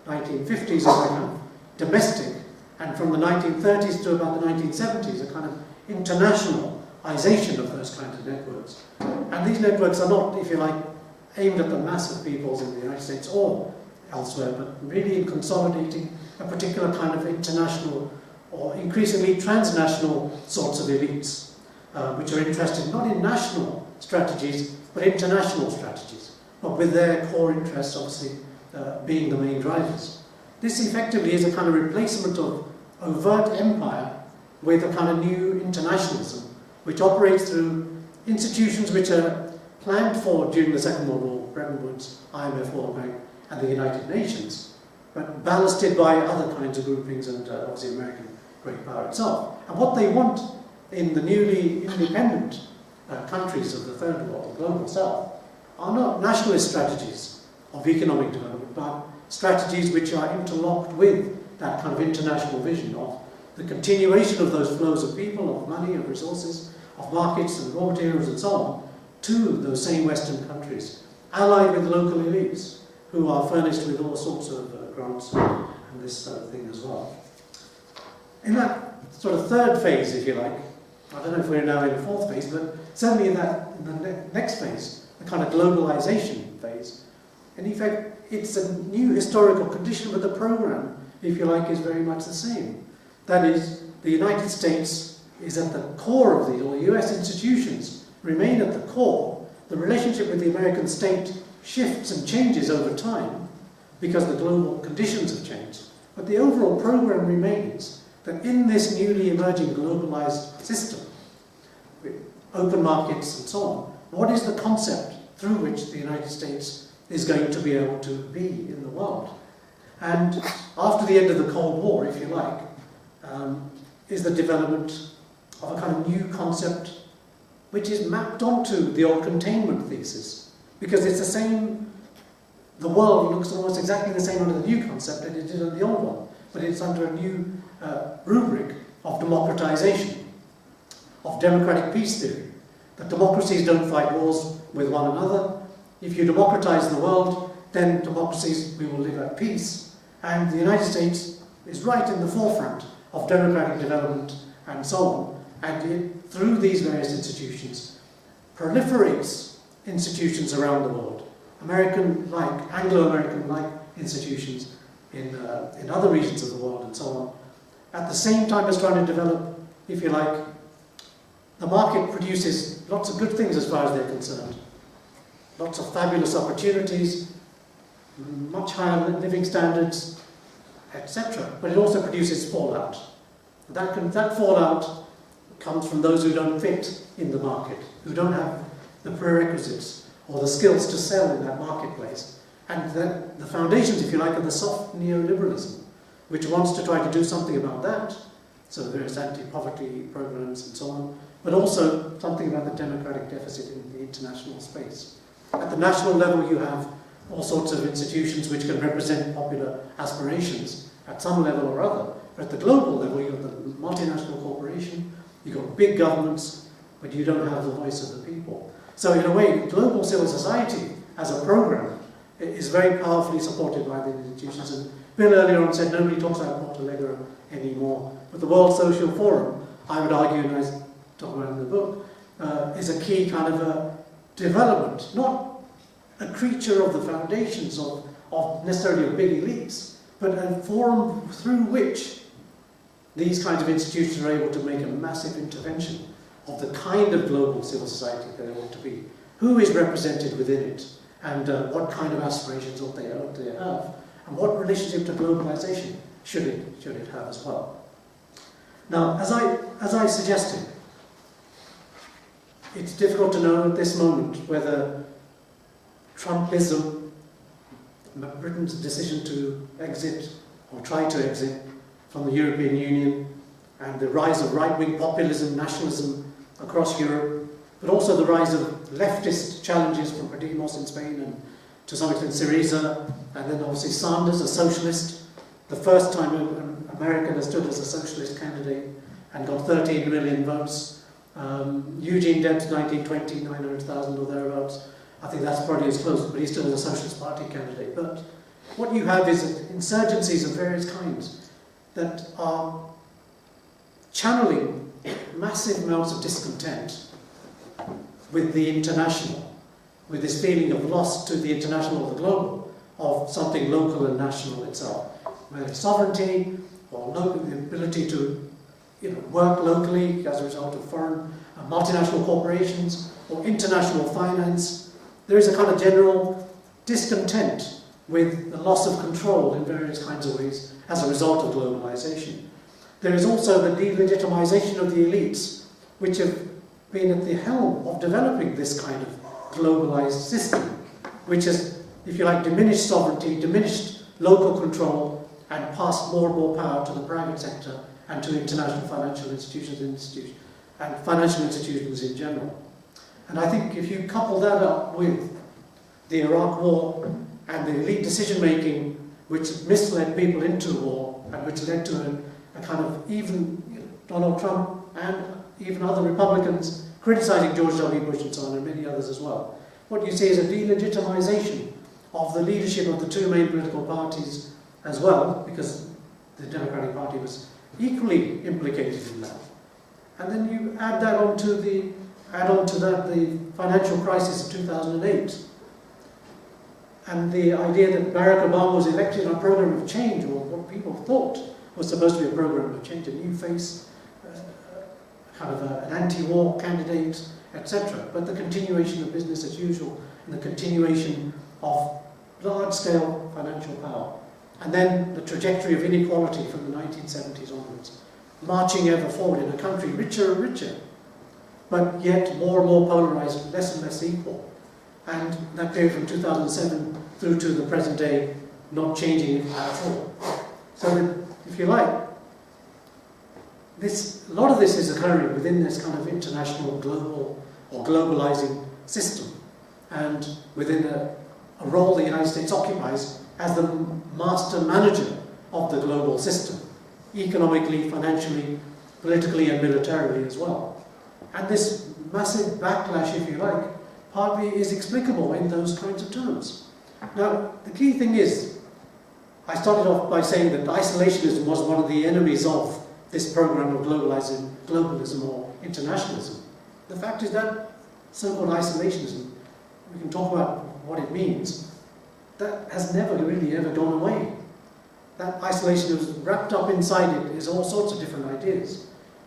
1950s is a kind of domestic, and from the 1930s to about the 1970s, a kind of internationalization of those kinds of networks. And these networks are not, if you like, aimed at the mass of peoples in the United States or elsewhere, but really in consolidating a particular kind of international or increasingly transnational sorts of elites, which are interested not in national strategies, but international strategies, but with their core interests obviously being the main drivers. This effectively is a kind of replacement of overt empire with a kind of new internationalism, which operates through institutions which are planned for during the Second World War, Bretton Woods, IMF, World Bank, and the United Nations, but ballasted by other kinds of groupings and obviously American great power itself. And what they want in the newly independent countries of the Third World, the Global South, are not nationalist strategies of economic development, but strategies which are interlocked with that kind of international vision of the continuation of those flows of people, of money, of resources, of markets and raw materials and so on, to those same Western countries, allied with local elites, who are furnished with all sorts of grants and this sort of thing as well. In that sort of third phase, if you like, I don't know if we're now in the fourth phase, but certainly in the next phase, the kind of globalization phase, in effect, it's a new historical condition, but the program, if you like, is very much the same. That is, the United States is at the core of these, or the US institutions remain at the core. The relationship with the American state shifts and changes over time because the global conditions have changed. But the overall program remains that in this newly emerging globalized system, with open markets and so on, what is the concept through which the United States is going to be able to be in the world? And after the end of the Cold War, if you like, is the development of a kind of new concept which is mapped onto the old containment thesis. Because it's the same, the world looks almost exactly the same under the new concept that it did under the old one, but it's under a new rubric of democratization, of democratic peace theory. That democracies don't fight wars with one another. If you democratize the world, then democracies, we will live at peace. And the United States is right in the forefront of democratic development and so on. And it, through these various institutions, proliferates institutions around the world. American-like, Anglo-American-like institutions in other regions of the world and so on. At the same time as trying to develop, if you like, the market produces lots of good things as far as they're concerned. Lots of fabulous opportunities, much higher living standards, etc. But it also produces fallout. That fallout comes from those who don't fit in the market, who don't have the prerequisites or the skills to sell in that marketplace. And the foundations, if you like, are the soft neoliberalism, which wants to try to do something about that. So there's anti-poverty programs and so on, but also something about the democratic deficit in the international space. At the national level, you have all sorts of institutions which can represent popular aspirations at some level or other. But at the global level, you've got the multinational corporation, you've got big governments, but you don't have the voice of the people. So in a way, global civil society as a program is very powerfully supported by the institutions. And Bill earlier on said nobody talks about Montenegro anymore. But the World Social Forum, I would argue, and I talk about it in the book, is a key kind of a development, not a creature of the foundations of necessarily of big elites, but a forum through which these kinds of institutions are able to make a massive intervention of the kind of global civil society that they want to be. Who is represented within it, and what kind of aspirations ought they have, and what relationship to globalization should it have as well. Now, as I suggested, it's difficult to know at this moment whether Trumpism, Britain's decision to exit or try to exit from the European Union, and the rise of right-wing populism, nationalism across Europe, but also the rise of leftist challenges from Podemos in Spain and to some extent Syriza, and then obviously Sanders, a socialist, the first time an American has stood as a socialist candidate and got 13 million votes. Eugene Debs, 1920, 900,000 or thereabouts. I think that's probably as close, but he's still a Socialist Party candidate. But what you have is insurgencies of various kinds that are channeling massive amounts of discontent with the international, with this feeling of loss to the international or the global, of something local and national itself. Whether it's sovereignty or the ability to work locally as a result of foreign multinational corporations or international finance. There is a kind of general discontent with the loss of control in various kinds of ways as a result of globalization. There is also the delegitimization of the elites, which have been at the helm of developing this kind of globalized system, which has, if you like, diminished sovereignty, diminished local control, and passed more and more power to the private sector and to international financial institutions and financial institutions in general. And I think if you couple that up with the Iraq War and the elite decision-making which misled people into war and which led to a kind of even Donald Trump and even other Republicans criticizing George W. Bush and so on, and many others as well, what you see is a delegitimization of the leadership of the two main political parties as well, because the Democratic Party was equally implicated in that. And then you add on to that the financial crisis of 2008, and the idea that Barack Obama was elected on a program of change, or what people thought was supposed to be a program of change, a new face, kind of an anti-war candidate, etc. But the continuation of business as usual, and the continuation of large-scale financial power. And then the trajectory of inequality from the 1970s onwards, marching ever forward in a country richer and richer, but yet more and more polarized, less and less equal. And that period from 2007 through to the present day, not changing at all. So that, if you like, a lot of this is occurring within this kind of international, global, or globalizing system, and within a role the United States occupies as the master manager of the global system, economically, financially, politically, and militarily as well. And this massive backlash, if you like, partly is explicable in those kinds of terms. Now, the key thing is, I started off by saying that isolationism was one of the enemies of this program of globalism or internationalism. The fact is that so-called isolationism, we can talk about what it means, that has never really ever gone away. That isolationism wrapped up inside it is all sorts of different ideas.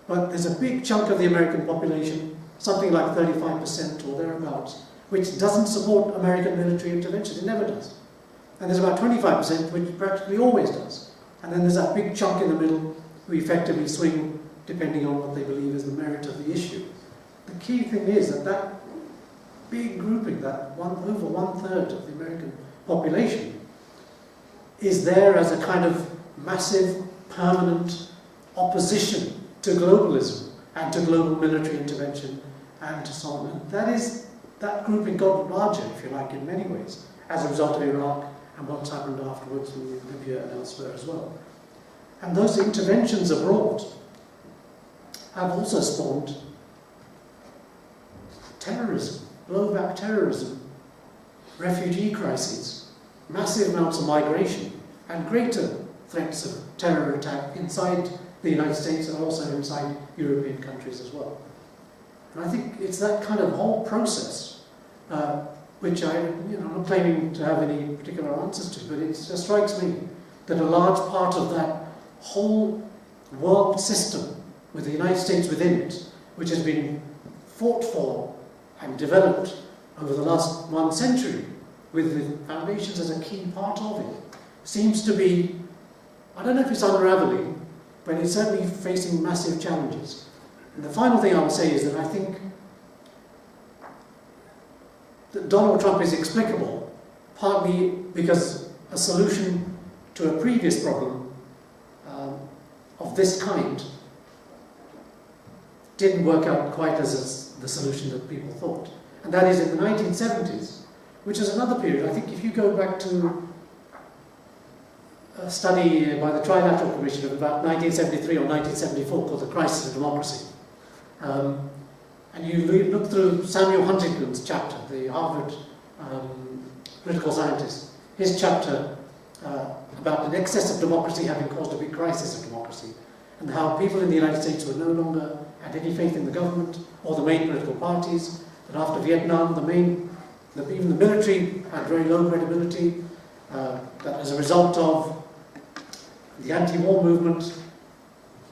But there's a big chunk of the American population, something like 35% or thereabouts, which doesn't support American military intervention. It never does. And there's about 25% which practically always does. And then there's that big chunk in the middle who effectively swing depending on what they believe is the merit of the issue. The key thing is that that big grouping, that over one-third of the American population, is there as a kind of massive, permanent opposition to globalism and to global military intervention and to so on. And that grouping got larger, if you like, in many ways, as a result of Iraq and what's happened afterwards in Libya and elsewhere as well. And those interventions abroad have also spawned terrorism, blowback terrorism, refugee crises, massive amounts of migration, and greater threats of terror attack inside the United States and also inside European countries as well. And I think it's that kind of whole process, which I'm not claiming to have any particular answers to, but it just strikes me that a large part of that whole world system, with the United States within it, which has been fought for and developed over the last 1 century, with the foundations as a key part of it, seems to be I don't know if it's unraveling, but it's certainly facing massive challenges. And the final thing I will say is that I think that Donald Trump is explicable, partly because a solution to a previous problem of this kind didn't work out quite as the solution that people thought. And that is in the 1970s, which is another period. I think if you go back to a study by the Trilateral Commission of about 1973 or 1974 called The Crisis of Democracy, and you look through Samuel Huntington's chapter, the Harvard political scientist, his chapter about an excess of democracy having caused a big crisis of democracy, and how people in the United States were no longer had any faith in the government or the main political parties, that after Vietnam, even the military had very low credibility, that as a result of the anti-war movement,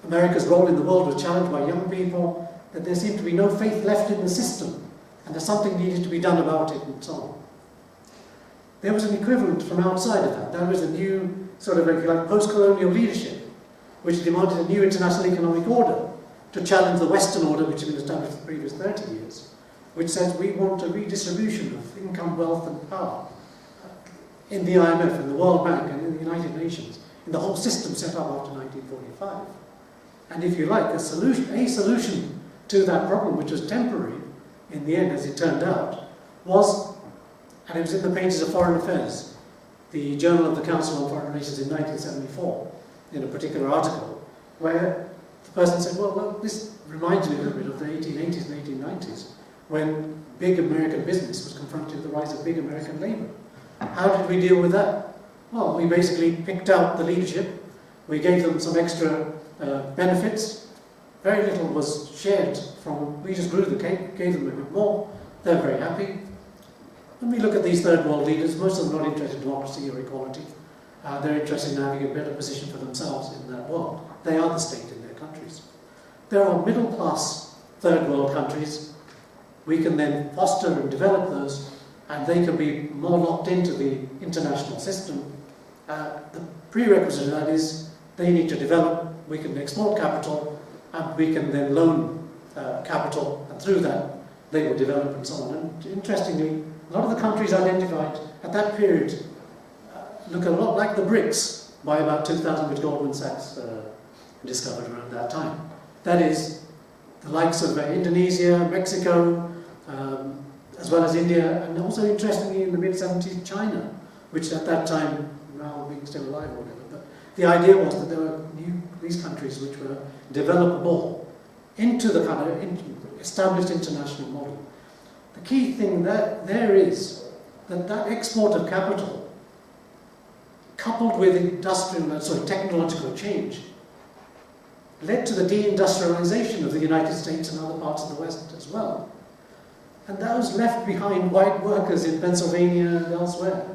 America's role in the world was challenged by young people, that there seemed to be no faith left in the system, and that something needed to be done about it, and so on. There was an equivalent from outside of that. There was a new sort of like post-colonial leadership, which demanded a new international economic order to challenge the Western order, which had been established for the previous 30 years, which says we want a redistribution of income, wealth, and power in the IMF, in the World Bank, and in the United Nations, in the whole system set up after 1945. And if you like, a solution to that problem, which was temporary in the end, as it turned out, was, and it was in the pages of Foreign Affairs, the Journal of the Council on Foreign Relations in 1974, in a particular article, where the person said, well, this reminds me a little bit of the 1880s and 1890s, when big American business was confronted with the rise of big American labor. How did we deal with that? Well, we basically picked out the leadership, we gave them some extra benefits, very little was shared from, we just grew the cake, gave them a bit more, they're very happy. When we look at these third world leaders, most of them are not interested in democracy or equality. They're interested in having a better position for themselves in that world. They are the state in their countries. There are middle class third world countries. We can then foster and develop those, and they can be more locked into the international system. The prerequisite of that is they need to develop, we can export capital, and we can then loan capital, and through that they will develop and so on. And interestingly, a lot of the countries identified at that period look a lot like the BRICS by about 2000, which Goldman Sachs discovered around that time. That is, the likes of Indonesia, Mexico, as well as India, and also interestingly in the mid-70s, China, which at that time, now being still alive or whatever, but the idea was that there were these countries which were developable into the kind of established international model. The key thing there is that export of capital, coupled with technological change, led to the deindustrialization of the United States and other parts of the West as well. And those left behind white workers in Pennsylvania and elsewhere,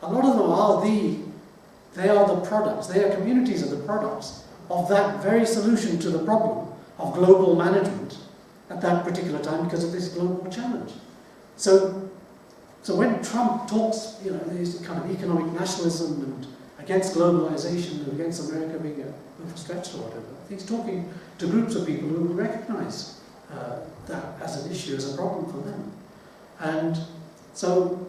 a lot of them are the products, they are communities of the products of that very solution to the problem of global management at that particular time because of this global challenge. So when Trump talks, this kind of economic nationalism and against globalization and against America being overstretched or whatever, he's talking to groups of people who will recognize that as an issue, as a problem for them. And so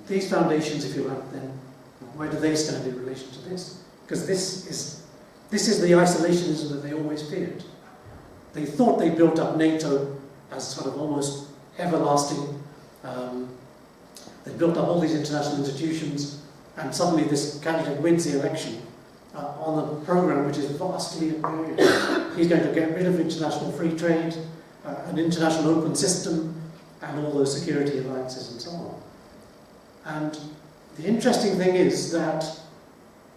these foundations, if you like, then where do they stand in relation to this? Because this is the isolationism that they always feared. They thought they built up NATO as sort of almost everlasting. They built up all these international institutions, and suddenly this candidate wins the election on a program which is vastly imperial. He's going to get rid of international free trade, an international open system, and all those security alliances and so on. And the interesting thing is that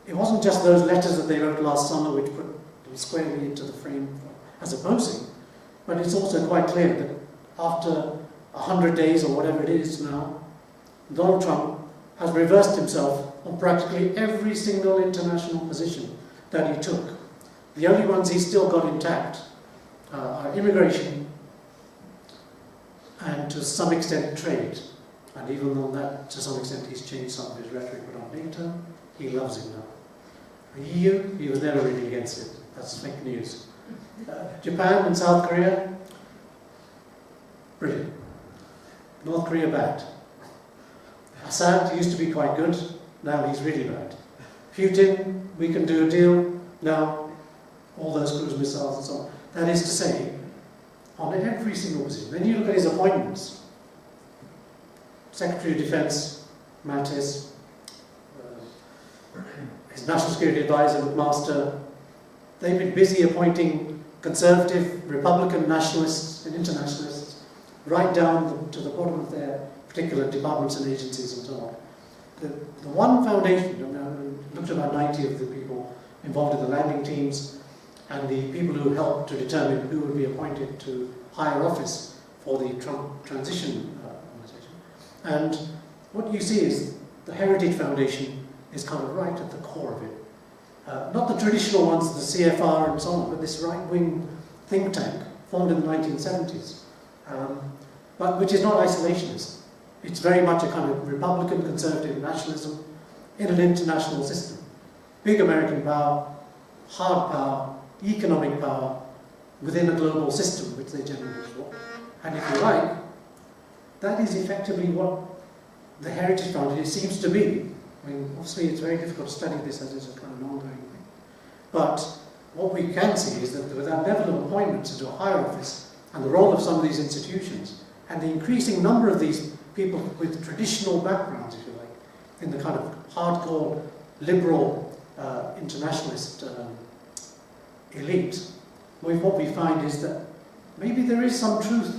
it wasn't just those letters that they wrote last summer which put them squarely into the frame as opposing, but it's also quite clear that after 100 days or whatever it is now, Donald Trump has reversed himself on practically every single international position that he took. The only ones he's still got intact are immigration and to some extent trade. And even on that, to some extent, he's changed some of his rhetoric, but on NATO, he loves it now. The EU, he was never really against it. That's fake news. Japan and South Korea, brilliant. North Korea, bad. Assad used to be quite good, now he's really bad. Putin, we can do a deal, now all those cruise missiles and so on. That is to say, on every single position. Then you look at his appointments. Secretary of Defense, Mattis, his National Security Advisor, McMaster, they've been busy appointing conservative, Republican nationalists and internationalists right down to the bottom of their particular departments and agencies and so on. The one foundation, I looked at about 90 of the people involved in the landing teams and the people who helped to determine who would be appointed to higher office for the Trump transition organization. And what you see is the Heritage Foundation is kind of right at the core of it. Not the traditional ones, the CFR and so on, but this right-wing think tank formed in the 1970s, but which is not isolationist. It's very much a kind of Republican conservative nationalism in an international system. Big American power, hard power, economic power within a global system, which they generally for. And if you like, that is effectively what the Heritage Foundation seems to be. I mean, obviously it's very difficult to study this as it's a kind of ongoing thing. But what we can see is that with that level of appointments into a higher office and the role of some of these institutions and the increasing number of these people with traditional backgrounds, if you like, in the kind of hardcore liberal internationalist elite, what we find is that maybe there is some truth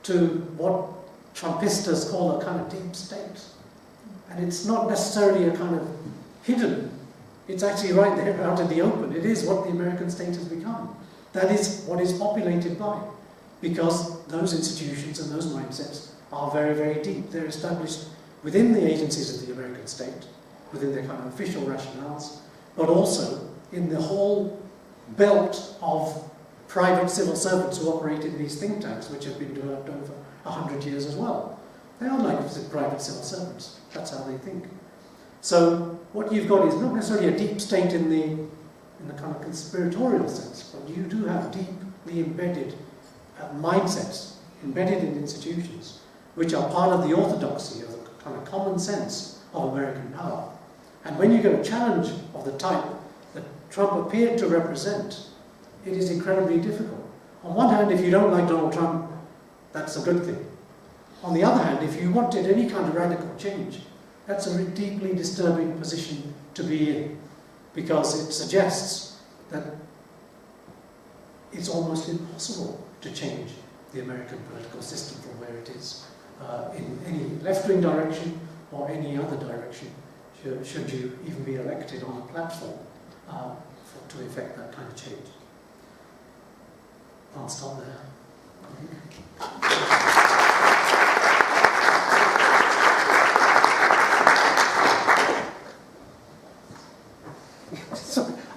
to what Trumpistas call a kind of deep state. And it's not necessarily a kind of hidden, it's actually right there out in the open. It is what the American state has become. That is what it's populated by, because those institutions and those mindsets are very, very deep. They're established within the agencies of the American state, within their kind of official rationales, but also in the whole belt of private civil servants who operate in these think tanks, which have been developed over 100 years as well. They are like private civil servants. That's how they think. So what you've got is not necessarily a deep state in the kind of conspiratorial sense, but you do have deeply embedded mindsets, embedded in institutions, which are part of the orthodoxy, of the kind of common sense of American power. And when you get a challenge of the type that Trump appeared to represent, it is incredibly difficult. On one hand, if you don't like Donald Trump, that's a good thing. On the other hand, if you wanted any kind of radical change, that's a deeply disturbing position to be in, because it suggests that it's almost impossible to change the American political system from where it is in any left-wing direction or any other direction, should you even be elected on a platform to effect that kind of change. I'll stop there.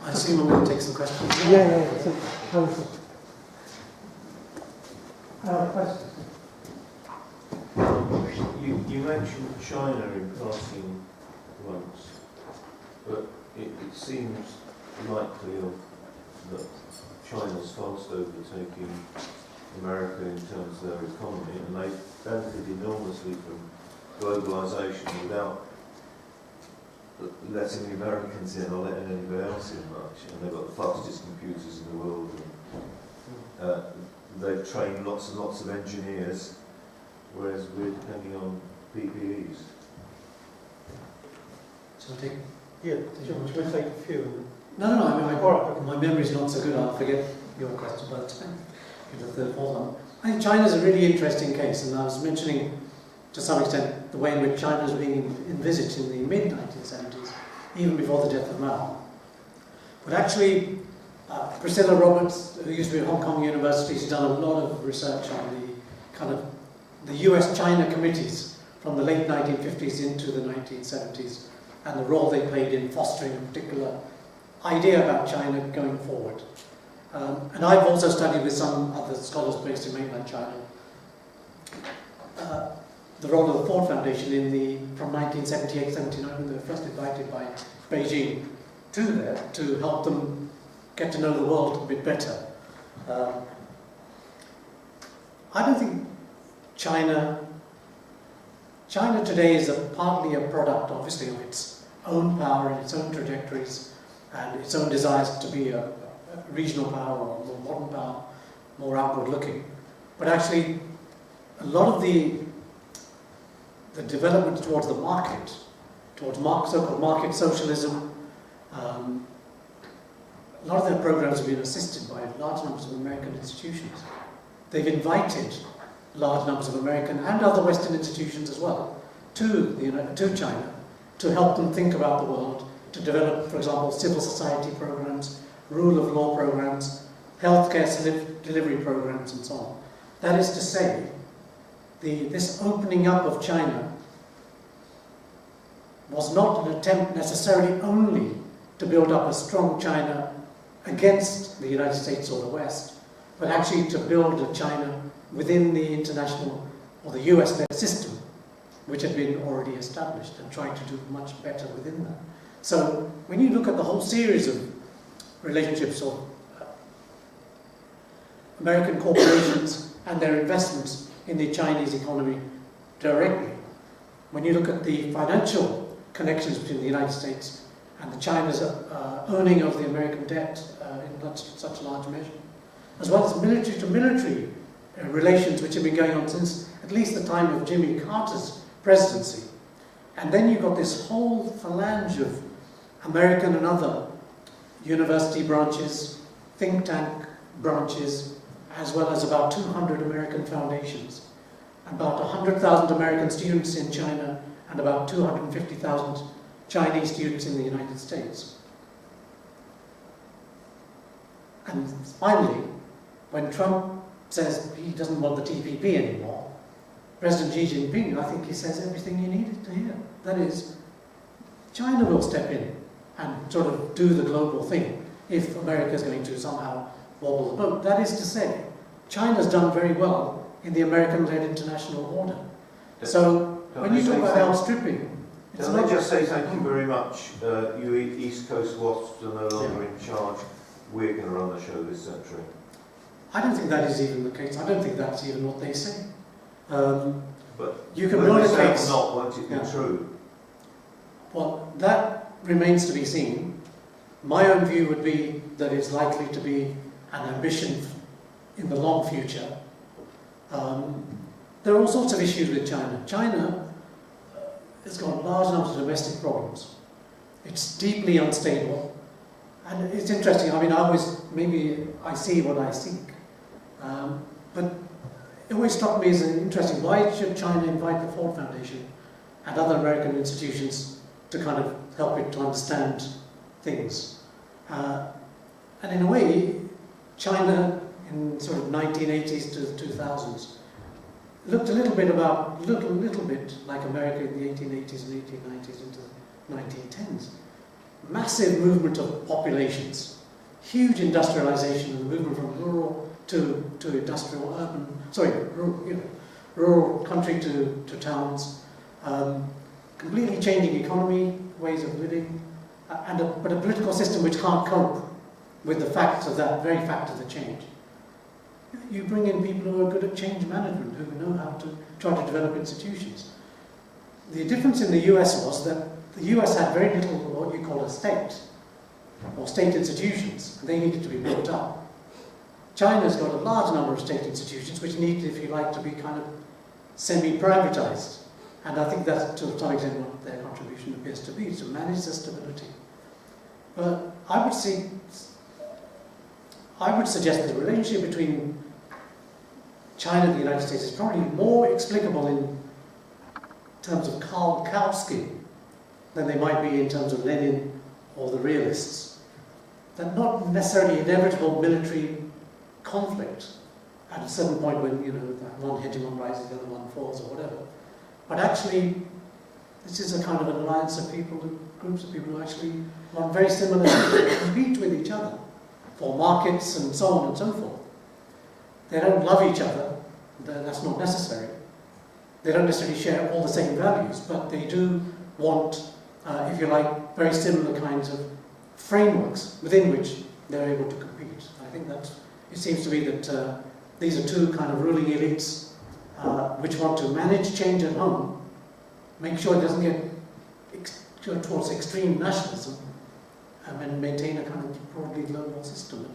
I assume I'm going to take some questions. Yeah. Questions? You mentioned China in passing once, but it seems likely that China's fast overtaking America in terms of their economy, and they benefited enormously from globalisation without letting the Americans in or letting anybody else in much. And they've got the fastest computers in the world. And, they've trained lots and lots of engineers, whereas we're depending on PPEs. So I take... Yeah, do you want to take a few? No, I mean, my memory's not so good, I'll forget your question by the time you get the third, fourth one. I think China's a really interesting case, and I was mentioning to some extent the way in which China was being envisaged in the mid-1970s, even before the death of Mao. But actually, Priscilla Roberts, who used to be at Hong Kong University, has done a lot of research on the kind of the US-China committees from the late 1950s into the 1970s and the role they played in fostering a particular idea about China going forward. And I've also studied with some other scholars based in mainland China the role of the Ford Foundation from 1978-79, when they were first invited by Beijing to there to help them get to know the world a bit better. I don't think China today is partly a product, obviously, of its own power and its own trajectories and its own desires to be a regional power or more modern power, more outward looking. But actually, a lot of the development towards the market, towards so-called market socialism, a lot of their programs have been assisted by large numbers of American institutions. They've invited large numbers of American and other Western institutions as well to China to help them think about the world, to develop, for example, civil society programs, rule of law programs, healthcare delivery programs, and so on. That is to say, this opening up of China was not an attempt necessarily only to build up a strong China against the United States or the West, but actually to build a China within the international or the US-led system, which had been already established, and trying to do much better within that. So when you look at the whole series of relationships of American corporations and their investments in the Chinese economy directly, when you look at the financial connections between the United States and the China's owning of the American debt in such large measure, as well as military-to-military relations which have been going on since at least the time of Jimmy Carter's presidency. And then you've got this whole phalange of American and other university branches, think tank branches, as well as about 200 American foundations, about 100,000 American students in China, and about 250,000 Chinese students in the United States. And finally, when Trump says he doesn't want the TPP anymore, President Xi Jinping, I think he says everything you needed to hear. That is, China will step in and sort of do the global thing if America is going to somehow wobble the boat. That is to say, China's done very well in the American-led international order. So when you talk about outstripping, can I just say thank you very much. You East Coast wasps are no longer in charge. We're going to run the show this century. I don't think that is even the case. I don't think that's even what they say. But you can build a case. Not, won't it be true? Well, that remains to be seen. My own view would be that it's likely to be an ambition in the long future. There are all sorts of issues with China. China has got large numbers of domestic problems. It's deeply unstable. And it's interesting, I mean, maybe I see what I seek. But it always struck me as interesting, why should China invite the Ford Foundation and other American institutions to kind of help it to understand things? And in a way, China in sort of 1980s to 2000s looked a little bit like America in the 1880s and 1890s into the 1910s. Massive movement of populations, huge industrialization and the movement from rural to industrial, rural country to towns, completely changing economy, ways of living, but a political system which can't cope with the facts of that, very fact of the change. You bring in people who are good at change management, who know how to try to develop institutions. The difference in the US was that the US had very little what you call a state, or state institutions, and they needed to be built up. China's got a large number of state institutions which need, if you like, to be kind of semi-privatized. And I think that's to some extent what their contribution appears to be, to manage the stability. But I would suggest that the relationship between China and the United States is probably more explicable in terms of Karl Kautsky than they might be in terms of Lenin or the realists. That not necessarily inevitable military conflict at a certain point when, one hegemon rises, the other one falls or whatever. But actually, this is a kind of an alliance of people, groups of people who actually want very similar things. They compete with each other for markets and so on and so forth. They don't love each other, that's not necessary. They don't necessarily share all the same values, but they do want, if you like, very similar kinds of frameworks within which they're able to compete. I think that it seems to be that these are two kind of ruling elites which want to manage change at home, make sure it doesn't get towards extreme nationalism, and maintain a kind of broadly global system.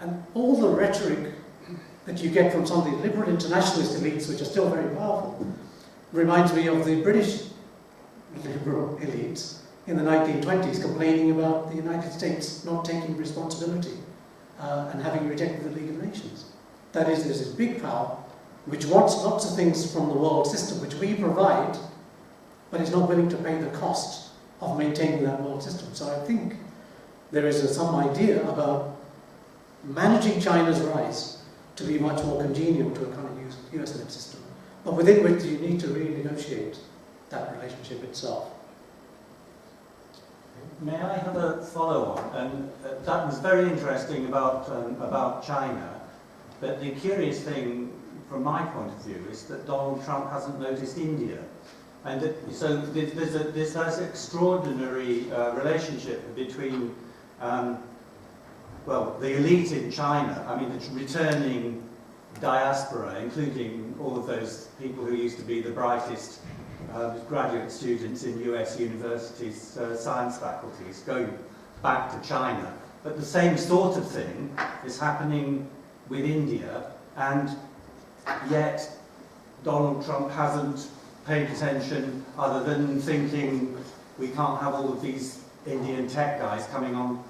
And all the rhetoric that you get from some of the liberal internationalist elites, which are still very powerful, reminds me of the British liberal elites in the 1920s complaining about the United States not taking responsibility and having rejected the League of Nations. That is, there's this big power which wants lots of things from the world system which we provide, but is not willing to pay the cost of maintaining that world system. So I think there is some idea about managing China's rise to be much more congenial to a kind of US-led system, but within which you need to renegotiate that relationship itself. May I have a follow-on? And that was very interesting about China, but the curious thing from my point of view is that Donald Trump hasn't noticed India. And so there's this extraordinary relationship between, well, the elite in China, I mean, the returning diaspora, including all of those people who used to be the brightest graduate students in US universities' science faculties, going back to China. But the same sort of thing is happening with India, and yet Donald Trump hasn't paid attention other than thinking we can't have all of these Indian tech guys coming on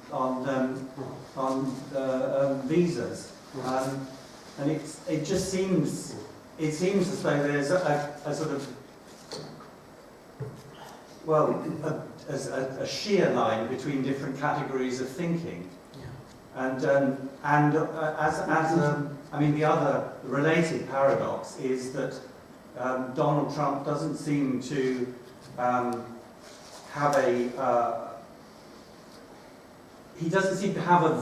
visas. And it just seems, as though there's a sort of, well, a sheer line between different categories of thinking. And I mean, the other related paradox is that Donald Trump doesn't seem to have a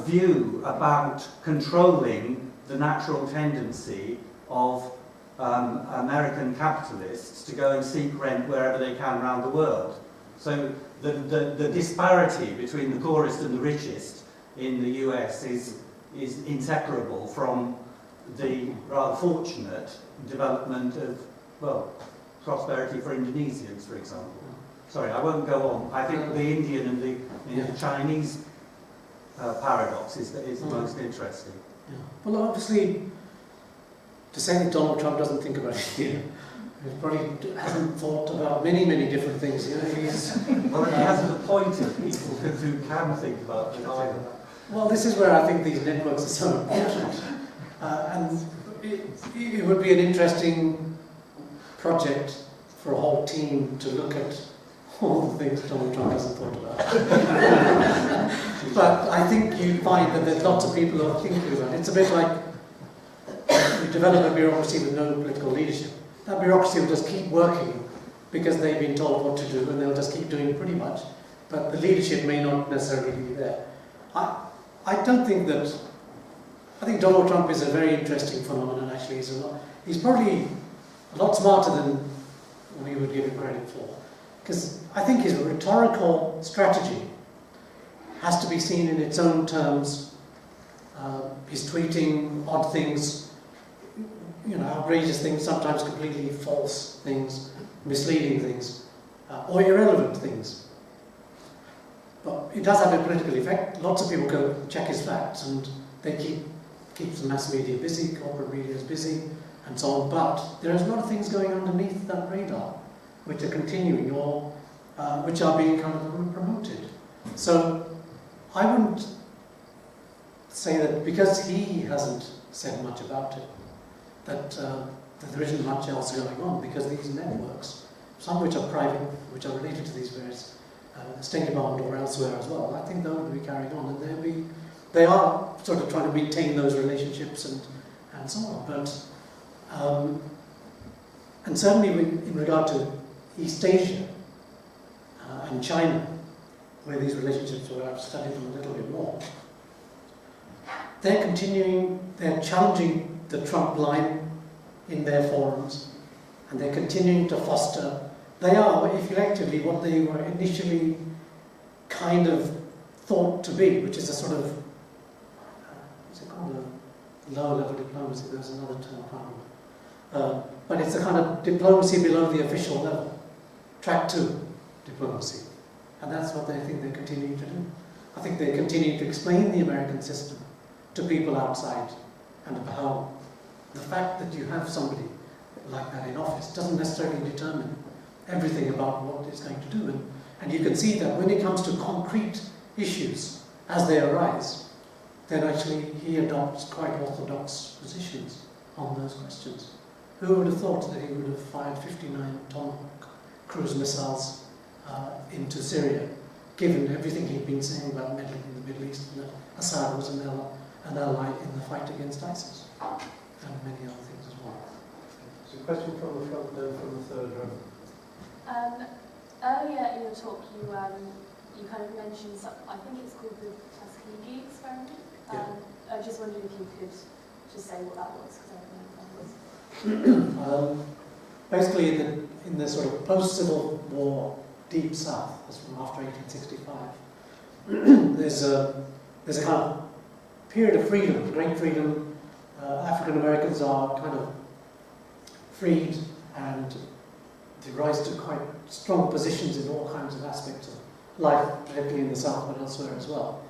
view about controlling the natural tendency of American capitalists to go and seek rent wherever they can around the world. So the disparity between the poorest and the richest in the US is inseparable from the rather fortunate development of, well, prosperity for Indonesians, for example. Sorry, I won't go on. I think the Indian and the Chinese paradox is the most interesting. Yeah. Well, obviously, to say that Donald Trump doesn't think about India, he probably hasn't thought about many, many different things. You know, well, he hasn't appointed people who can think about it either. Well, this is where I think these networks are so important. And it would be an interesting project for a whole team to look at all the things Donald Trump hasn't thought about. But I think you find that there's lots of people who are thinking about it. It's a bit like you develop a bureaucracy with no political leadership. That bureaucracy will just keep working because they've been told what to do, and they'll just keep doing pretty much. But the leadership may not necessarily be there. I don't think that... I think Donald Trump is a very interesting phenomenon, actually. He's probably a lot smarter than we would give him credit for. Because I think his rhetorical strategy has to be seen in its own terms. He's tweeting odd things, you know, outrageous things, sometimes completely false things, misleading things, or irrelevant things. But it does have a political effect. Lots of people go check his facts, and they keeps the mass media busy, corporate media is busy, and so on. But there's a lot of things going underneath that radar, which are continuing, or which are being kind of promoted. So I wouldn't say that because he hasn't said much about it, that there isn't much else going on, because these networks, some which are private, which are related to these various State Department or elsewhere as well, I think they will be carrying on, and they are sort of trying to maintain those relationships and so on. But and certainly in regard to East Asia and China, where these relationships were, I've studied them a little bit more, they're challenging the Trump line in their forums, and they're continuing to foster. They are effectively what they were initially kind of thought to be, which is a sort of, what's it called, a lower-level diplomacy. There's another term, I can't remember. But it's a kind of diplomacy below the official level, track 2 diplomacy. And that's what they think they're continuing to do. I think they're continuing to explain the American system to people outside, and how the fact that you have somebody like that in office doesn't necessarily determine everything about what it's going to do. And you can see that when it comes to concrete issues as they arise, then actually he adopts quite orthodox positions on those questions. Who would have thought that he would have fired 59 Tomahawk cruise missiles into Syria, given everything he'd been saying about meddling in the Middle East, and that Assad was an ally in the fight against ISIS, and many other things as well. So a question from the front, then from the third row. Earlier in your talk, you kind of mentioned I think it's called the Tuskegee experiment. I just wondered if you could just say what that was, because I don't know what that was. Basically, in the sort of post-Civil War Deep South, that's from after 1865, there's a kind of period of freedom, great freedom. African Americans are kind of freed and they rise to quite strong positions in all kinds of aspects of life, particularly in the South, but elsewhere as well.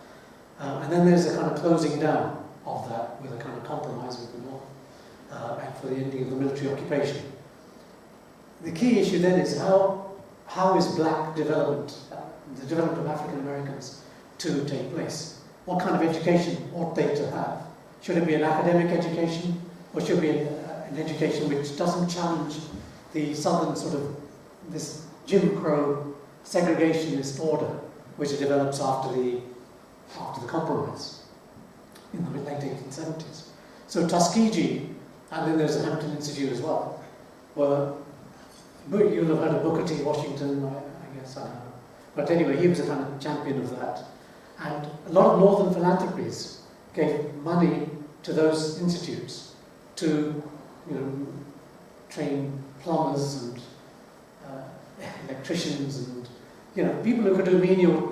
And then there's a kind of closing down of that with a kind of compromise with the North, and for the ending of the military occupation. The key issue then is how is black development, the development of African Americans, to take place? What kind of education ought they to have? Should it be an academic education, or should it be an education which doesn't challenge the Southern sort of, this Jim Crow segregationist order which develops after the compromise in the late 1870s? So Tuskegee, and then there's the Hampton Institute as well, you'll have heard of Booker T. Washington, I guess, I don't know. But anyway, he was a kind of champion of that. And a lot of northern philanthropies gave money to those institutes to, train plumbers and electricians and, people who could do menial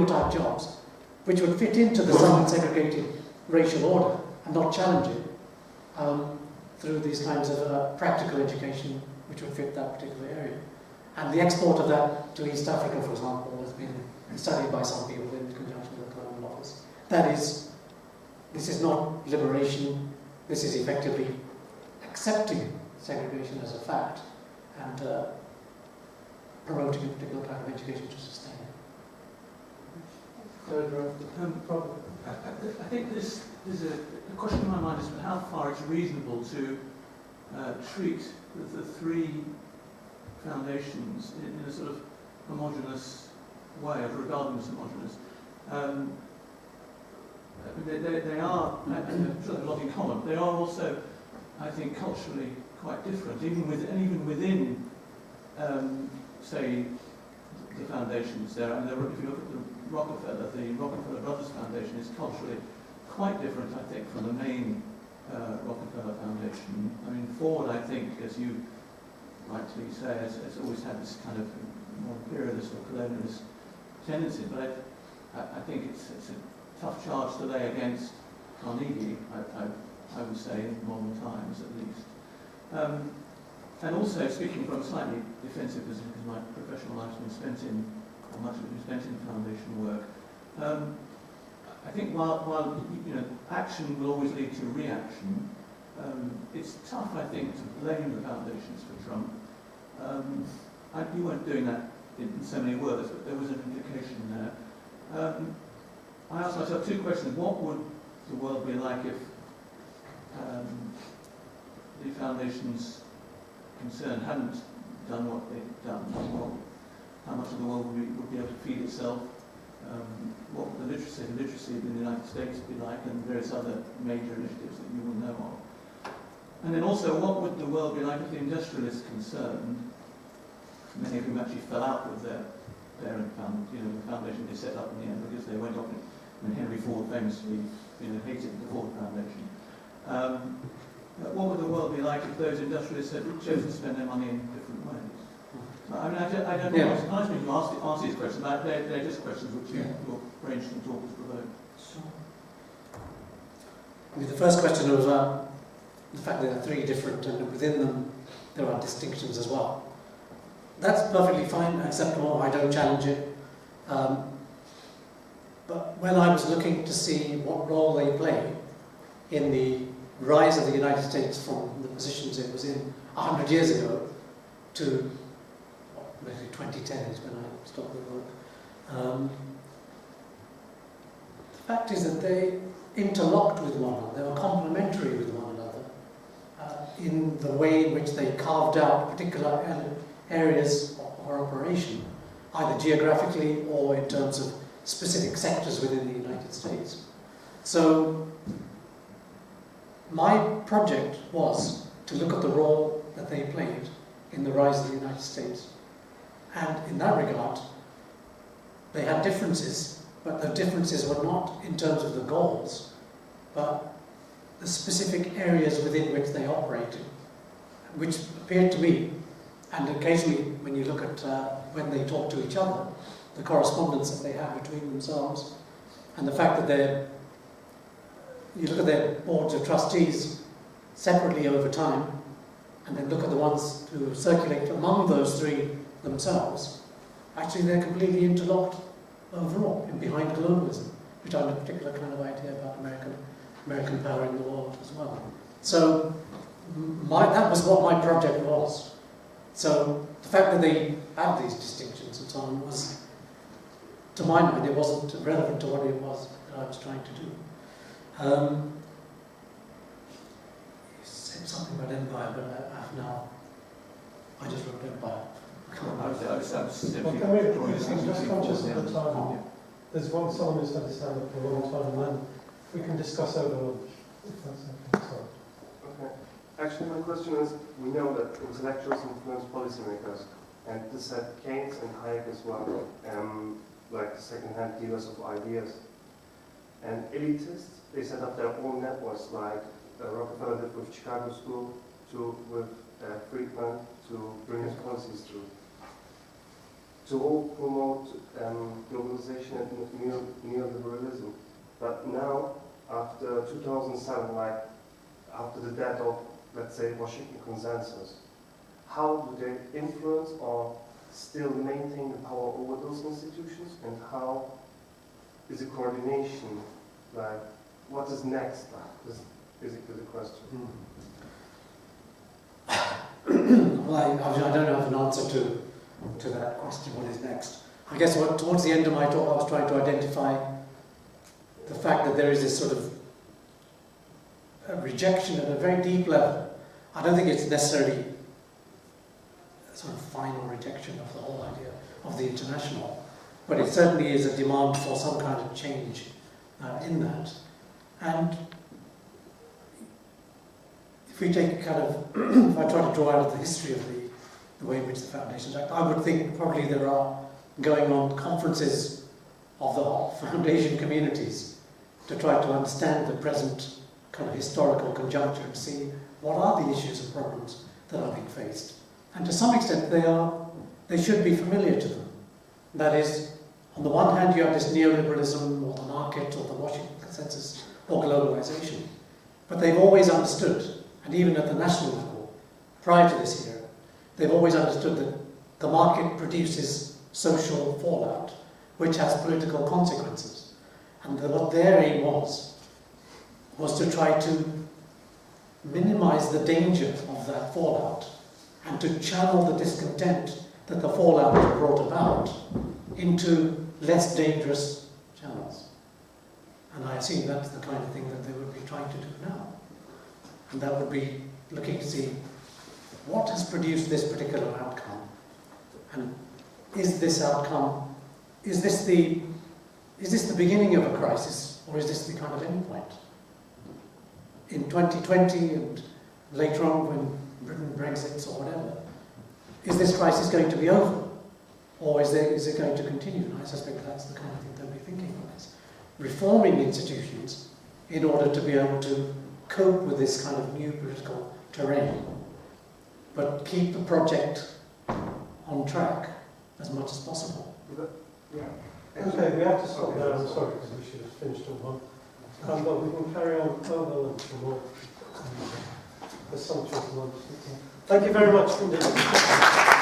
type jobs, which would fit into the Southern segregated racial order and not challenge it through these kinds of practical education which would fit that particular area. And the export of that to East Africa, for example, has been studied by some people in conjunction with the Colonial Office. This is not liberation, this is effectively accepting segregation as a fact and promoting a particular type of education to sustain it. Third row. I think there's a question in my mind is how far it's reasonable to treat the three foundations in a sort of homogenous way, or regard them as homogenous. They are, I'm sure they have a lot in common. They are also, I think, culturally quite different, even within, say, the foundations there. And if you look at the Rockefeller Brothers Foundation is culturally quite different, I think, from the main Rockefeller Foundation. I mean, Ford, I think, as you rightly say, has always had this kind of more imperialist or colonialist tendency, but I think it's a tough charge to lay against Carnegie, I would say, in modern times at least. And also, speaking from a slightly defensive position, because my professional life's been spent in, or much of it has been spent in foundation work, I think while action will always lead to reaction, it's tough, I think, to blame the foundations for Trump. You weren't doing that in so many words, but there was an implication there. I asked myself two questions. What would the world be like if the foundations concerned hadn't done what they'd done? How much of the world would be able to feed itself? What would the literacy in the United States be like, and various other major initiatives that you will know of? And then also, what would the world be like if the industrialists concerned, many of whom actually fell out with their parent the foundation they set up in the end because they went off and Henry Ford famously hated the Ford Foundation. What would the world be like if those industrialists had chosen to spend their money in different ways? I mean, I don't know. It's nice of you to ask these questions. They're just questions which you're very interesting talkers provoke. I mean, the first question was about the fact that there are three different, and within them there are distinctions as well. That's perfectly fine, acceptable. I don't challenge it. But when I was looking to see what role they play in the rise of the United States from the positions it was in 100 years ago to basically 2010 is when I stopped the work. The fact is that they interlocked with one another, they were complementary with one another in the way in which they carved out particular areas of operation, either geographically or in terms of specific sectors within the United States. So my project was to look at the role that they played in the rise of the United States. And in that regard, they had differences, but the differences were not in terms of the goals, but the specific areas within which they operated, which appeared to me, and occasionally when you look at when they talk to each other, the correspondence that they have between themselves, and the fact that you look at their boards of trustees separately over time, and then look at the ones who circulate among those three themselves, actually they're completely interlocked overall in behind globalism, which I have a particular kind of idea about American power in the world as well. So that was what my project was. So the fact that they have these distinctions and so on was, to my mind, it wasn't relevant to what it was that I was trying to do. You said something about empire, but I just wrote empire. I'm just conscious of the time. There's someone who's had his hand up for a long time, and then we can discuss over lunch, if that's okay. Sorry. Okay. Actually, my question is, we know that intellectuals influence policymakers, and this had Keynes and Hayek as well, like the second-hand dealers of ideas. And elitists, they set up their own networks, like Rockefeller did with Chicago School, with Friedman, to bring his policies through. To all promote globalization and neoliberalism. But now, after 2007, like after the death of, let's say, Washington Consensus, how do they influence or still maintain the power over those institutions, and how is the coordination, like, what is next, like, is basically the question. Well, I don't have an answer to that question, what is next. I guess towards the end of my talk I was trying to identify the fact that there is this sort of rejection at a very deep level. I don't think it's necessarily a sort of final rejection of the whole idea of the international, but it certainly is a demand for some kind of change in that. And if we take kind of, if I try to draw out the history of the way in which the foundations act, I would think probably there are going on conferences of the foundation communities to try to understand the present kind of historical conjuncture and see what are the issues and problems that are being faced. And to some extent they should be familiar to them. That is, on the one hand you have this neoliberalism or the market or the Washington Consensus or globalization, but they've always understood, and even at the national level, prior to this era, they've always understood that the market produces social fallout, which has political consequences. And what their aim was to try to minimize the danger of that fallout and to channel the discontent that the fallout brought about into less dangerous channels. And I assume that's the kind of thing that they would be trying to do now. And that would be looking to see what has produced this particular outcome, and is this outcome, is this the beginning of a crisis, or is this the kind of end point? In 2020 and later on when Britain Brexits or whatever, is this crisis going to be over? Or is it going to continue? And I suspect that's the kind of thing they'll be thinking of, is reforming institutions in order to be able to cope with this kind of new political terrain, but keep the project on track as much as possible. Yeah. Okay, we have to stop there, I'm sorry, because we should have finished at 1. But we can carry on over lunch or more. The sumptuous lunch. Thank you very much indeed.